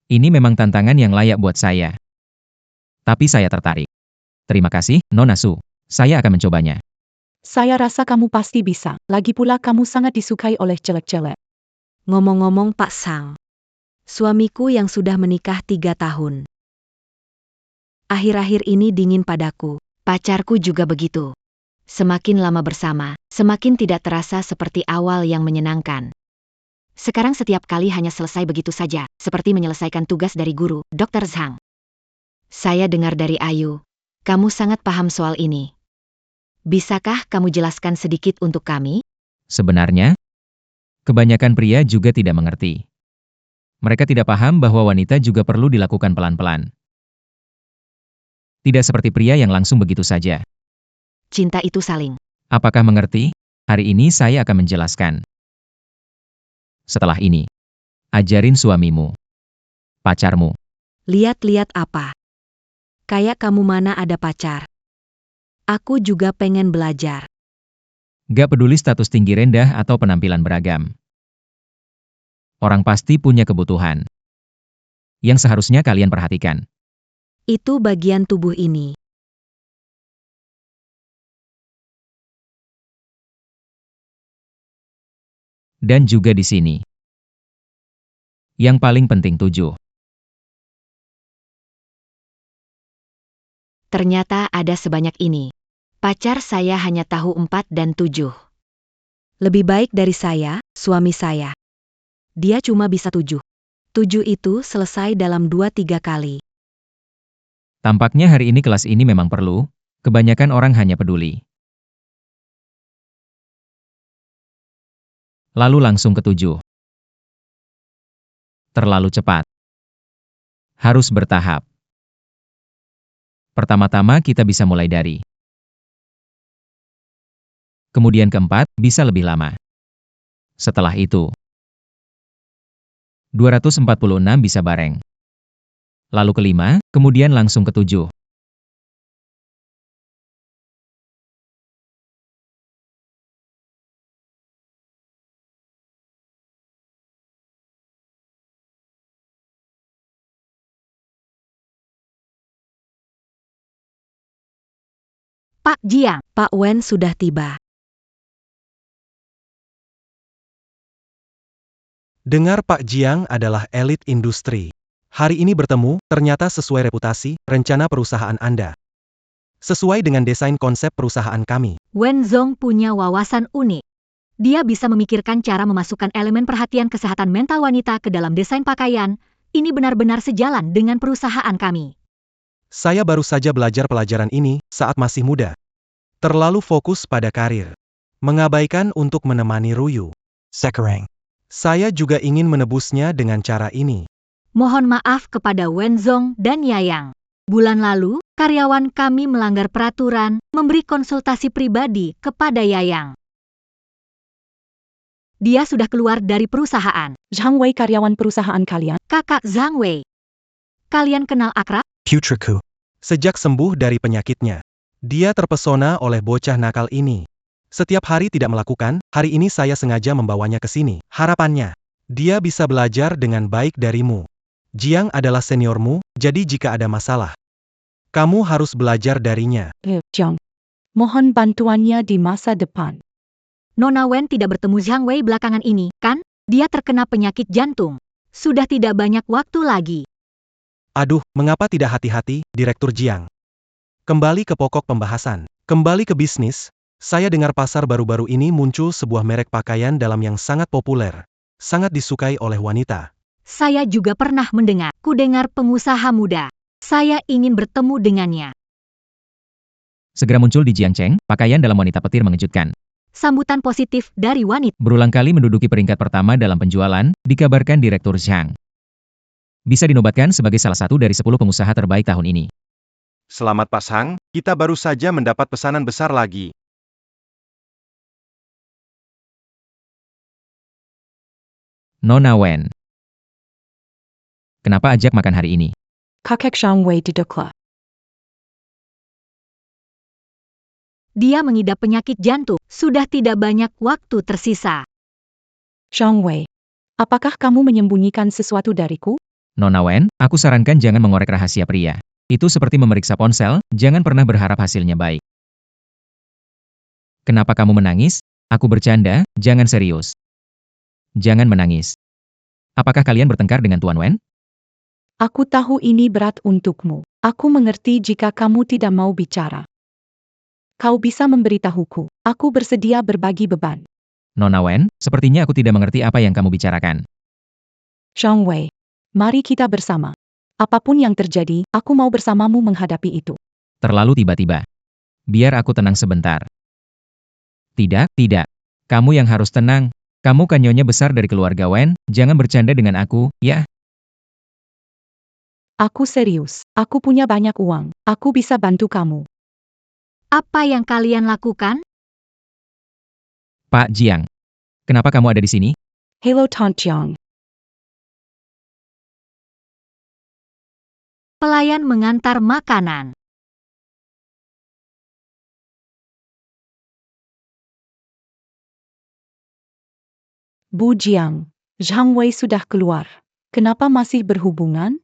Ini memang tantangan yang layak buat saya. Tapi saya tertarik. Terima kasih, Nona Su. Saya akan mencobanya. Saya rasa kamu pasti bisa. Lagi pula kamu sangat disukai oleh celek-celek. Ngomong-ngomong Pak Sang, suamiku yang sudah menikah 3 tahun. Akhir-akhir ini dingin padaku. Pacarku juga begitu. Semakin lama bersama, semakin tidak terasa seperti awal yang menyenangkan. Sekarang setiap kali hanya selesai begitu saja, seperti menyelesaikan tugas dari guru, Dr. Zhang. Saya dengar dari Ayu, kamu sangat paham soal ini. Bisakah kamu jelaskan sedikit untuk kami? Sebenarnya, kebanyakan pria juga tidak mengerti. Mereka tidak paham bahwa wanita juga perlu dilakukan pelan-pelan. Tidak seperti pria yang langsung begitu saja. Cinta itu saling. Apakah mengerti? Hari ini saya akan menjelaskan. Setelah ini, ajarin suamimu, pacarmu. Lihat-lihat apa? Kayak kamu mana ada pacar. Aku juga pengen belajar. Gak peduli status tinggi rendah atau penampilan beragam. Orang pasti punya kebutuhan yang seharusnya kalian perhatikan. Itu bagian tubuh ini. Dan juga di sini. Yang paling penting 7. Ternyata ada sebanyak ini. Pacar saya hanya tahu 4 dan 7. Lebih baik dari saya, suami saya. Dia cuma bisa 7. 7 itu selesai dalam 2-3 kali. Tampaknya hari ini kelas ini memang perlu, kebanyakan orang hanya peduli. Lalu langsung ke 7. Terlalu cepat. Harus bertahap. Pertama-tama kita bisa mulai dari. Kemudian keempat, bisa lebih lama. Setelah itu, 246 bisa bareng. Lalu kelima, kemudian langsung ke 7. Pak Jiang, Pak Wen sudah tiba. Dengar Pak Jiang adalah elit industri. Hari ini bertemu, ternyata sesuai reputasi, rencana perusahaan Anda. Sesuai dengan desain konsep perusahaan kami. Wen Zong punya wawasan unik. Dia bisa memikirkan cara memasukkan elemen perhatian kesehatan mental wanita ke dalam desain pakaian. Ini benar-benar sejalan dengan perusahaan kami. Saya baru saja belajar pelajaran ini saat masih muda. Terlalu fokus pada karir. Mengabaikan untuk menemani Ruyu. Sekarang. Saya juga ingin menebusnya dengan cara ini. Mohon maaf kepada Wenzong dan Yayang. Bulan lalu, karyawan kami melanggar peraturan memberi konsultasi pribadi kepada Yayang. Dia sudah keluar dari perusahaan. Zhang Wei karyawan perusahaan kalian? Kakak Zhang Wei. Kalian kenal akrab? Putriku. Sejak sembuh dari penyakitnya, dia terpesona oleh bocah nakal ini. Setiap hari tidak melakukan, hari ini saya sengaja membawanya ke sini. Harapannya, dia bisa belajar dengan baik darimu. Jiang adalah seniormu, jadi jika ada masalah, kamu harus belajar darinya. Jiang. Mohon bantuannya di masa depan. Nona Wen tidak bertemu Zhang Wei belakangan ini, kan? Dia terkena penyakit jantung. Sudah tidak banyak waktu lagi. Aduh, mengapa tidak hati-hati, Direktur Jiang? Kembali ke pokok pembahasan. Kembali ke bisnis. Saya dengar pasar baru-baru ini muncul sebuah merek pakaian dalam yang sangat populer. Sangat disukai oleh wanita. Saya juga pernah mendengar. Ku dengar pengusaha muda. Saya ingin bertemu dengannya. Segera muncul di Jiangcheng, pakaian dalam wanita petir mengejutkan. Sambutan positif dari wanita. Berulang kali menduduki peringkat pertama dalam penjualan, dikabarkan Direktur Zhang. Bisa dinobatkan sebagai salah satu dari 10 pengusaha terbaik tahun ini. Selamat pasang, kita baru saja mendapat pesanan besar lagi. Nona Wen. Kenapa ajak makan hari ini? Kakek Zhang Wei didekla. Dia mengidap penyakit jantung. Sudah tidak banyak waktu tersisa. Zhang Wei, apakah kamu menyembunyikan sesuatu dariku? Nona Wen, aku sarankan jangan mengorek rahasia pria. Itu seperti memeriksa ponsel, jangan pernah berharap hasilnya baik. Kenapa kamu menangis? Aku bercanda, jangan serius. Jangan menangis. Apakah kalian bertengkar dengan Tuan Wen? Aku tahu ini berat untukmu. Aku mengerti jika kamu tidak mau bicara. Kau bisa memberitahuku. Aku bersedia berbagi beban. Nona Wen, sepertinya aku tidak mengerti apa yang kamu bicarakan. Zhang Wei, mari kita bersama. Apapun yang terjadi, aku mau bersamamu menghadapi itu. Terlalu tiba-tiba. Biar aku tenang sebentar. Tidak, tidak. Kamu yang harus tenang. Kamu kan nyonya besar dari keluarga Wen, jangan bercanda dengan aku, ya? Aku serius. Aku punya banyak uang. Aku bisa bantu kamu. Apa yang kalian lakukan? Pak Jiang. Kenapa kamu ada di sini? Hello Tante Jiang. Pelayan mengantar makanan. Bu Jiang, Zhang Wei sudah keluar. Kenapa masih berhubungan?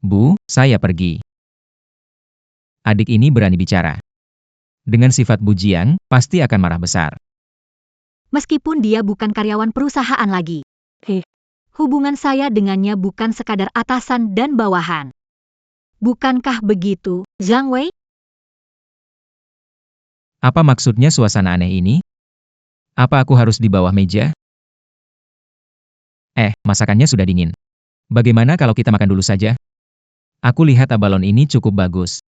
Bu, saya pergi. Adik ini berani bicara. Dengan sifat Bu Jiang, pasti akan marah besar. Meskipun dia bukan karyawan perusahaan lagi. Hubungan saya dengannya bukan sekadar atasan dan bawahan. Bukankah begitu, Zhang Wei? Apa maksudnya suasana aneh ini? Apa aku harus di bawah meja? Masakannya sudah dingin. Bagaimana kalau kita makan dulu saja? Aku lihat abalon ini cukup bagus.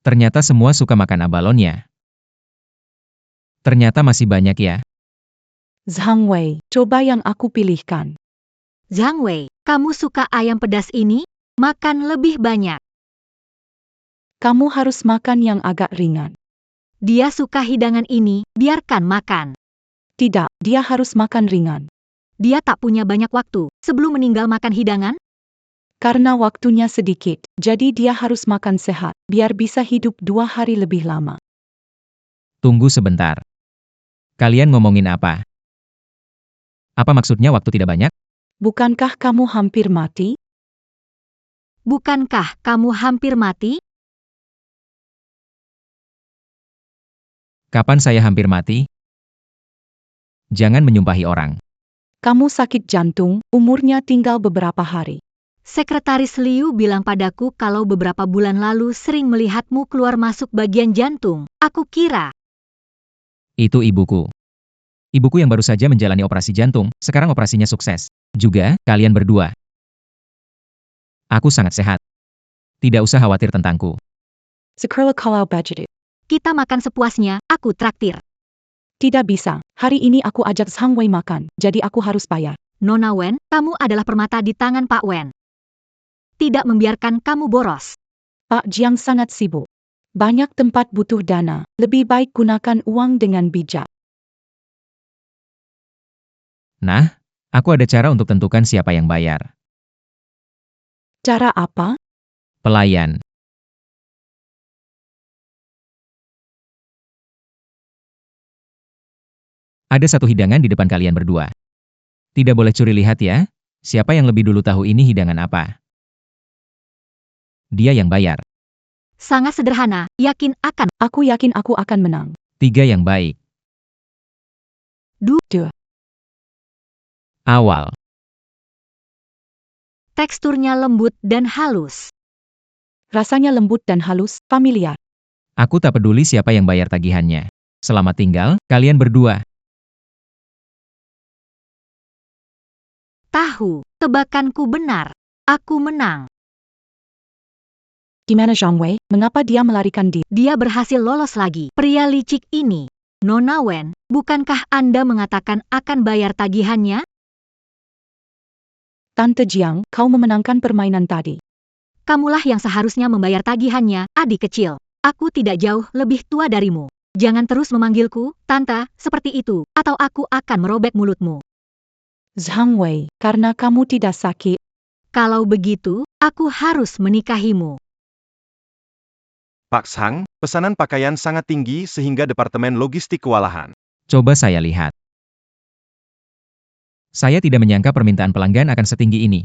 Ternyata semua suka makan abalonnya. Ternyata masih banyak ya. Zhang Wei, coba yang aku pilihkan. Zhang Wei, kamu suka ayam pedas ini? Makan lebih banyak. Kamu harus makan yang agak ringan. Dia suka hidangan ini, biarkan makan. Tidak, dia harus makan ringan. Dia tak punya banyak waktu. Sebelum meninggal makan hidangan? Karena waktunya sedikit, jadi dia harus makan sehat, biar bisa hidup 2 hari lebih lama. Tunggu sebentar. Kalian ngomongin apa? Apa maksudnya waktu tidak banyak? Bukankah kamu hampir mati? Bukankah kamu hampir mati? Kapan saya hampir mati? Jangan menyumpahi orang. Kamu sakit jantung, umurnya tinggal beberapa hari. Sekretaris Liu bilang padaku kalau beberapa bulan lalu sering melihatmu keluar masuk bagian jantung. Aku kira. Itu ibuku. Ibuku yang baru saja menjalani operasi jantung, sekarang operasinya sukses. Juga, kalian berdua. Aku sangat sehat. Tidak usah khawatir tentangku. Sekarang kalau budget. Kita makan sepuasnya, aku traktir. Tidak bisa, Hari ini aku ajak Zhang Wei makan, jadi aku harus bayar. Nona Wen, kamu adalah permata di tangan Pak Wen. Tidak membiarkan kamu boros. Pak Jiang sangat sibuk. Banyak tempat butuh dana, lebih baik gunakan uang dengan bijak. Nah, aku ada cara untuk tentukan siapa yang bayar. Cara apa? Pelayan. Ada satu hidangan di depan kalian berdua. Tidak boleh curi lihat ya. Siapa yang lebih dulu tahu ini hidangan apa? Dia yang bayar. Sangat sederhana, yakin akan. Aku yakin aku akan menang. 3 yang baik. Dua. Awal. Teksturnya lembut dan halus. Rasanya lembut dan halus, familiar. Aku tak peduli siapa yang bayar tagihannya. Selamat tinggal, kalian berdua. Tahu, tebakanku benar. Aku menang. Gimana Zhang Wei? Mengapa dia melarikan diri? Dia berhasil lolos lagi. Pria licik ini. Nona Wen, bukankah Anda mengatakan akan bayar tagihannya? Tante Jiang, kau memenangkan permainan tadi. Kamulah yang seharusnya membayar tagihannya, adik kecil. Aku tidak jauh lebih tua darimu. Jangan terus memanggilku, Tante, seperti itu, atau aku akan merobek mulutmu. Zhang Wei, karena kamu tidak sakit. Kalau begitu, aku harus menikahimu. Pak Zhang, pesanan pakaian sangat tinggi sehingga Departemen Logistik kewalahan. Coba saya lihat. Saya tidak menyangka permintaan pelanggan akan setinggi ini.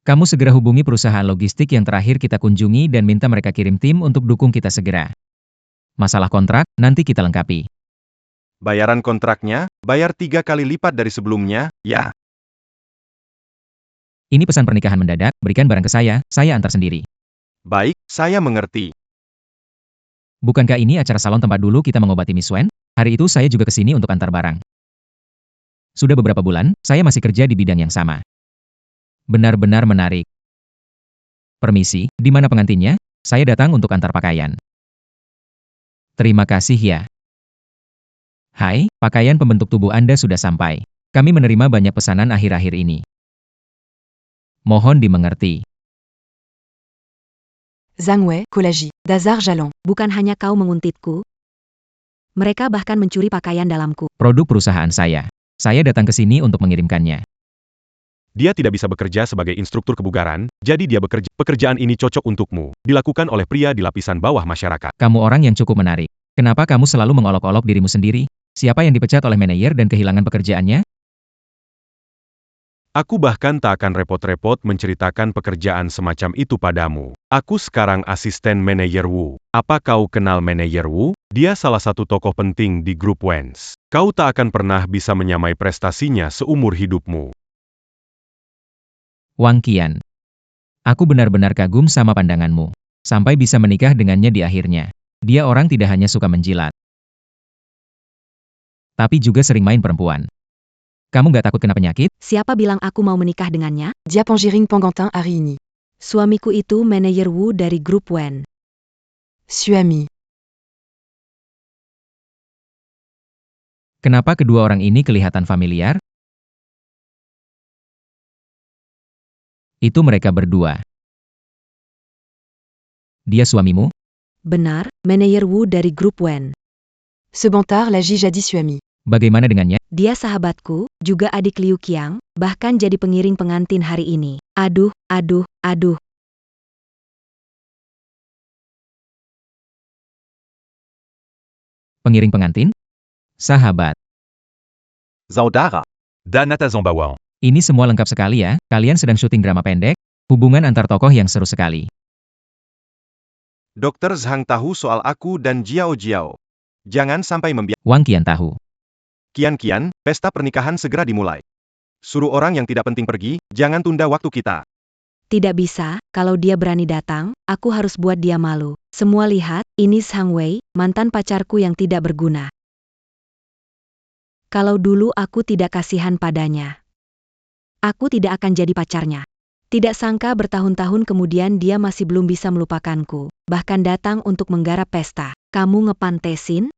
Kamu segera hubungi perusahaan logistik yang terakhir kita kunjungi dan minta mereka kirim tim untuk dukung kita segera. Masalah kontrak, nanti kita lengkapi. Bayaran kontraknya, bayar 3 kali lipat dari sebelumnya, ya. Ini pesan pernikahan mendadak, berikan barang ke saya antar sendiri. Baik, saya mengerti. Bukankah ini acara salon tempat dulu kita mengobati Miss Wen? Hari itu saya juga ke sini untuk antar barang. Sudah beberapa bulan, saya masih kerja di bidang yang sama. Benar-benar menarik. Permisi, di mana pengantinnya? Saya datang untuk antar pakaian. Terima kasih ya. Hai, pakaian pembentuk tubuh Anda sudah sampai. Kami menerima banyak pesanan akhir-akhir ini. Mohon dimengerti. Zhang Wei, Kolagi, Dasar Jalon. Bukan hanya kau menguntitku. Mereka bahkan mencuri pakaian dalamku. Produk perusahaan saya. Saya datang ke sini untuk mengirimkannya. Dia tidak bisa bekerja sebagai instruktur kebugaran, jadi dia bekerja. Pekerjaan ini cocok untukmu. Dilakukan oleh pria di lapisan bawah masyarakat. Kamu orang yang cukup menarik. Kenapa kamu selalu mengolok-olok dirimu sendiri? Siapa yang dipecat oleh manajer dan kehilangan pekerjaannya? Aku bahkan tak akan repot-repot menceritakan pekerjaan semacam itu padamu. Aku sekarang asisten manajer Wu. Apa kau kenal manajer Wu? Dia salah satu tokoh penting di grup Wens. Kau tak akan pernah bisa menyamai prestasinya seumur hidupmu. Wang Qian. Aku benar-benar kagum sama pandanganmu. Sampai bisa menikah dengannya di akhirnya. Dia orang tidak hanya suka menjilat, tapi juga sering main perempuan. Kamu gak takut kena penyakit? Siapa bilang aku mau menikah dengannya? Diapangering Pangantin Harini. Suamiku itu manajer Wu dari grup Wen. Suami. Kenapa kedua orang ini kelihatan familiar? Itu mereka berdua. Dia suamimu? Benar, manajer Wu dari grup Wen. Ce bantard l'agit jadis suami. Bagaimana dengannya? Dia sahabatku, juga adik Liu Qiang, bahkan jadi pengiring pengantin hari ini. Aduh. Pengiring pengantin? Sahabat. Saudara. Danata Zambawan. Ini semua lengkap sekali ya, kalian sedang syuting drama pendek? Hubungan antar tokoh yang seru sekali. Dokter Zhang tahu soal aku dan Jiao Jiao. Jangan sampai membiarkan. Wang Qian tahu. Kian, pesta pernikahan segera dimulai. Suruh orang yang tidak penting pergi, jangan tunda waktu kita. Tidak bisa, kalau dia berani datang, aku harus buat dia malu. Semua lihat, ini Zhang Wei, mantan pacarku yang tidak berguna. Kalau dulu aku tidak kasihan padanya, aku tidak akan jadi pacarnya. Tidak sangka bertahun-tahun kemudian dia masih belum bisa melupakanku, bahkan datang untuk menggarap pesta. Kamu ngepantesin?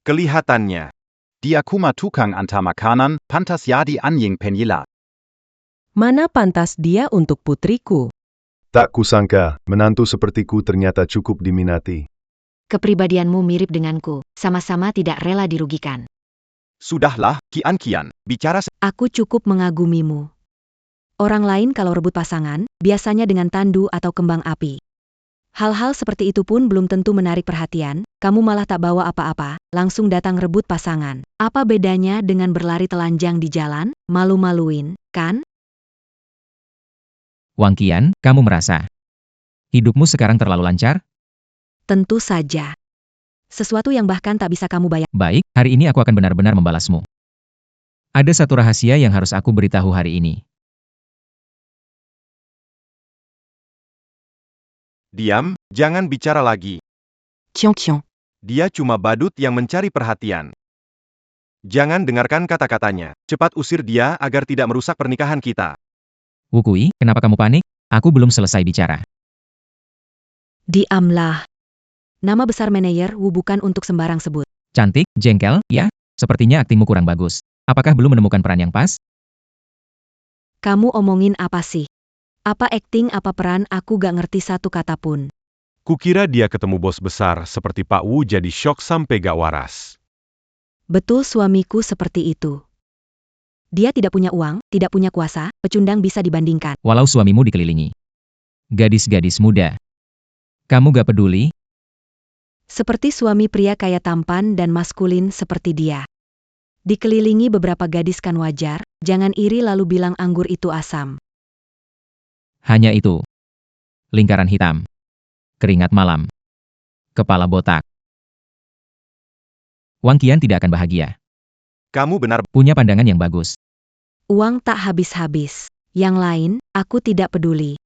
Kelihatannya. Dia kuma tukang antar makanan, pantas jadi anjing penyilat. Mana pantas dia untuk putriku? Tak kusangka, menantu sepertiku ternyata cukup diminati. Kepribadianmu mirip denganku, sama-sama tidak rela dirugikan. Sudahlah, Kian, bicara Aku cukup mengagumimu. Orang lain kalau rebut pasangan, biasanya dengan tandu atau kembang api. Hal-hal seperti itu pun belum tentu menarik perhatian, kamu malah tak bawa apa-apa, langsung datang rebut pasangan. Apa bedanya dengan berlari telanjang di jalan, malu-maluin, kan? Wang Qian, kamu merasa hidupmu sekarang terlalu lancar? Tentu saja. Sesuatu yang bahkan tak bisa kamu bayangkan. Baik, hari ini aku akan benar-benar membalasmu. Ada satu rahasia yang harus aku beritahu hari ini. Diam, jangan bicara lagi. Tian. Dia cuma badut yang mencari perhatian. Jangan dengarkan kata-katanya. Cepat usir dia agar tidak merusak pernikahan kita. Wu Kui, kenapa kamu panik? Aku belum selesai bicara. Diamlah. Nama besar manajer Wu bukan untuk sembarang sebut. Cantik, jengkel, ya? Sepertinya aktingmu kurang bagus. Apakah belum menemukan peran yang pas? Kamu omongin apa sih? Apa akting apa peran aku gak ngerti satu kata pun. Kukira dia ketemu bos besar seperti Pak Wu jadi syok sampai gak waras. Betul suamiku seperti itu. Dia tidak punya uang, tidak punya kuasa, pecundang bisa dibandingkan. Walau suamimu dikelilingi gadis-gadis muda, kamu gak peduli? Seperti suami pria kaya tampan dan maskulin seperti dia. Dikelilingi beberapa gadis kan wajar, jangan iri lalu bilang anggur itu asam. Hanya itu. Lingkaran hitam. Keringat malam. Kepala botak. Wang Qian tidak akan bahagia. Kamu benar. Punya pandangan yang bagus. Uang tak habis-habis. Yang lain, aku tidak peduli.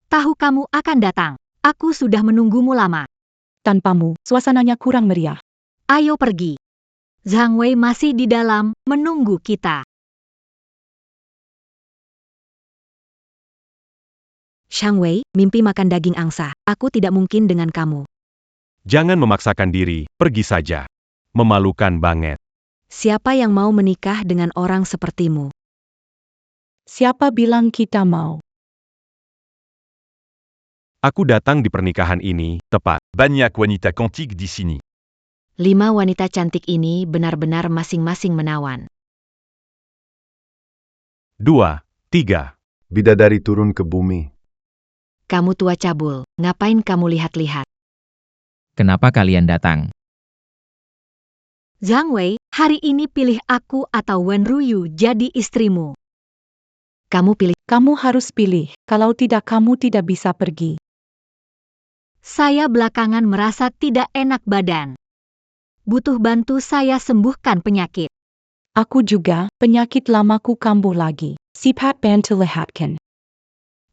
Tahu kamu akan datang. Aku sudah menunggumu lama. Tanpamu, suasananya kurang meriah. Ayo pergi. Zhang Wei masih di dalam, menunggu kita. Shang Wei, mimpi makan daging angsa. Aku tidak mungkin dengan kamu. Jangan memaksakan diri, pergi saja. Memalukan banget. Siapa yang mau menikah dengan orang sepertimu? Siapa bilang kita mau? Aku datang di pernikahan ini, tepat. Banyak wanita cantik di sini. 5 wanita cantik ini benar-benar masing-masing menawan. 2, 3. Bidadari turun ke bumi. Kamu tua cabul, ngapain kamu lihat-lihat? Kenapa kalian datang? Zhang Wei, hari ini pilih aku atau Wen Ruyu jadi istrimu. Kamu pilih. Kamu harus pilih, kalau tidak kamu tidak bisa pergi. Saya belakangan merasa tidak enak badan. Butuh bantu saya sembuhkan penyakit. Aku juga, penyakit lamaku kambuh lagi. Sipat bantu lihatkan.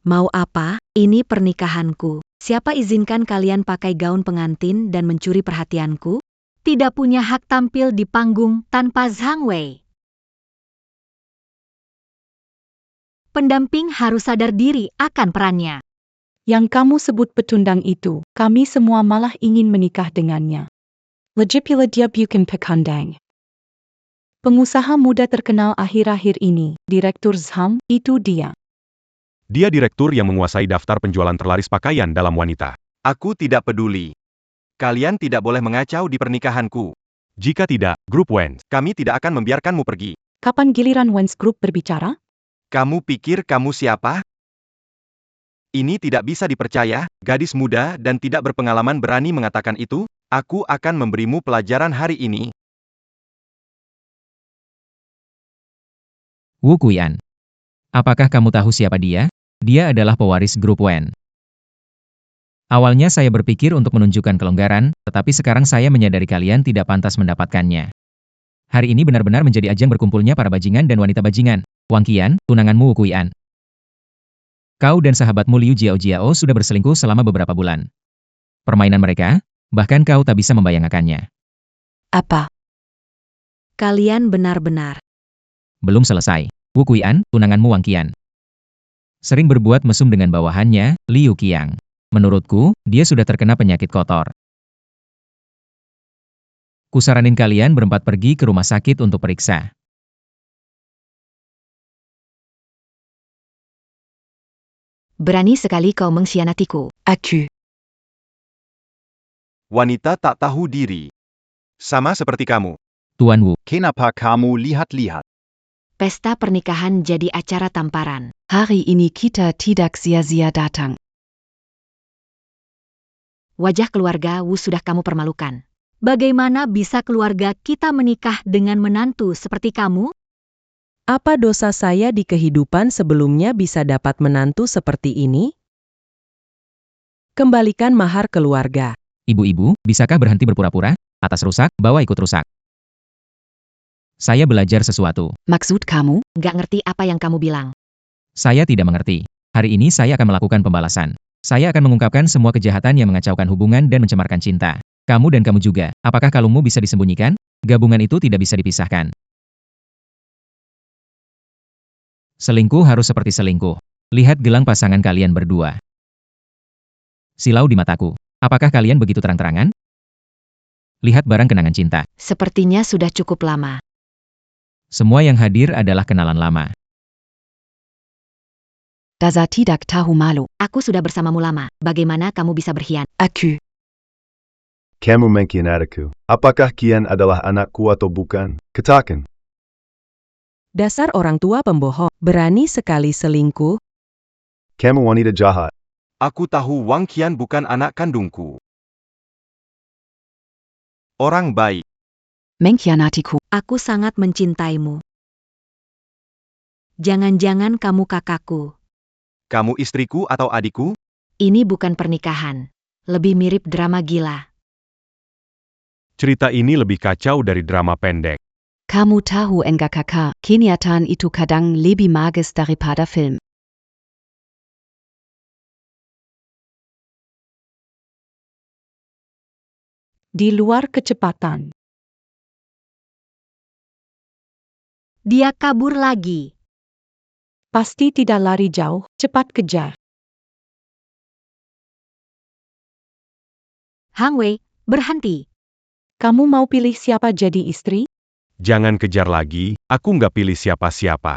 Mau apa? Ini pernikahanku. Siapa izinkan kalian pakai gaun pengantin dan mencuri perhatianku? Tidak punya hak tampil di panggung tanpa Zhang Wei. Pendamping harus sadar diri akan perannya. Yang kamu sebut petundang itu, kami semua malah ingin menikah dengannya. Lagipula dia bukan pekandang. Pengusaha muda terkenal akhir-akhir ini, Direktur Zham, itu dia. Dia direktur yang menguasai daftar penjualan terlaris pakaian dalam wanita. Aku tidak peduli. Kalian tidak boleh mengacau di pernikahanku. Jika tidak, Grup Wen, kami tidak akan membiarkanmu pergi. Kapan giliran Wens Group berbicara? Kamu pikir kamu siapa? Ini tidak bisa dipercaya, gadis muda dan tidak berpengalaman berani mengatakan itu. Aku akan memberimu pelajaran hari ini. Wu Kuian. Apakah kamu tahu siapa dia? Dia adalah pewaris grup Wen. Awalnya saya berpikir untuk menunjukkan kelonggaran, tetapi sekarang saya menyadari kalian tidak pantas mendapatkannya. Hari ini benar-benar menjadi ajang berkumpulnya para bajingan dan wanita bajingan. Wang Qian, tunanganmu Wu Kuian. Kau dan sahabatmu Liu Jiao sudah berselingkuh selama beberapa bulan. Permainan mereka, bahkan kau tak bisa membayangkannya. Apa? Kalian benar-benar. Belum selesai. Wu Kuian, tunanganmu Wang Qian. Sering berbuat mesum dengan bawahannya, Liu Qiang. Menurutku, dia sudah terkena penyakit kotor. Kusaranin kalian berempat pergi ke rumah sakit untuk periksa. Berani sekali kau mengkhianatiku. Aku. Wanita tak tahu diri. Sama seperti kamu. Tuan Wu, Kenapa kamu lihat-lihat? Pesta pernikahan jadi acara tamparan. Hari ini kita tidak sia-sia datang. Wajah keluarga Wu sudah kamu permalukan. Bagaimana bisa keluarga kita menikah dengan menantu seperti kamu? Apa dosa saya di kehidupan sebelumnya bisa dapat menantu seperti ini? Kembalikan mahar keluarga. ibu-ibu, bisakah berhenti berpura-pura? Atas rusak, bawa ikut rusak. Saya belajar sesuatu. Maksud kamu? Gak ngerti apa yang kamu bilang. Saya tidak mengerti. Hari ini saya akan melakukan pembalasan. Saya akan mengungkapkan semua kejahatan yang mengacaukan hubungan dan mencemarkan cinta. Kamu dan kamu juga. Apakah kalungmu bisa disembunyikan? Gabungan itu tidak bisa dipisahkan. Selingkuh harus seperti selingkuh. Lihat gelang pasangan kalian berdua. Silau di mataku. Apakah kalian begitu terang-terangan? Lihat barang kenangan cinta. Sepertinya sudah cukup lama. Semua yang hadir adalah kenalan lama. Dasa tidak tahu malu. Aku sudah bersamamu lama. Bagaimana kamu bisa berkhianat? Aku. Kamu mengkhianatiku. Apakah Qian adalah anakku atau bukan? Katakan. Dasar orang tua pembohong, berani sekali selingkuh. Kamu wanita jahat. Aku tahu Wang Qian bukan anak kandungku. Orang baik. Mengkhianatiku. Aku sangat mencintaimu. Jangan-jangan kamu kakakku. Kamu istriku atau adikku? Ini bukan pernikahan. Lebih mirip drama gila. Cerita ini lebih kacau dari drama pendek. Kamu tahu NGKK, kenyataan itu kadang lebih magis daripada film. Di luar kecepatan. Dia kabur lagi. Pasti tidak lari jauh, cepat kejar. Hang Wei, berhenti. Kamu mau pilih siapa jadi istri? Jangan kejar lagi, aku nggak pilih siapa-siapa.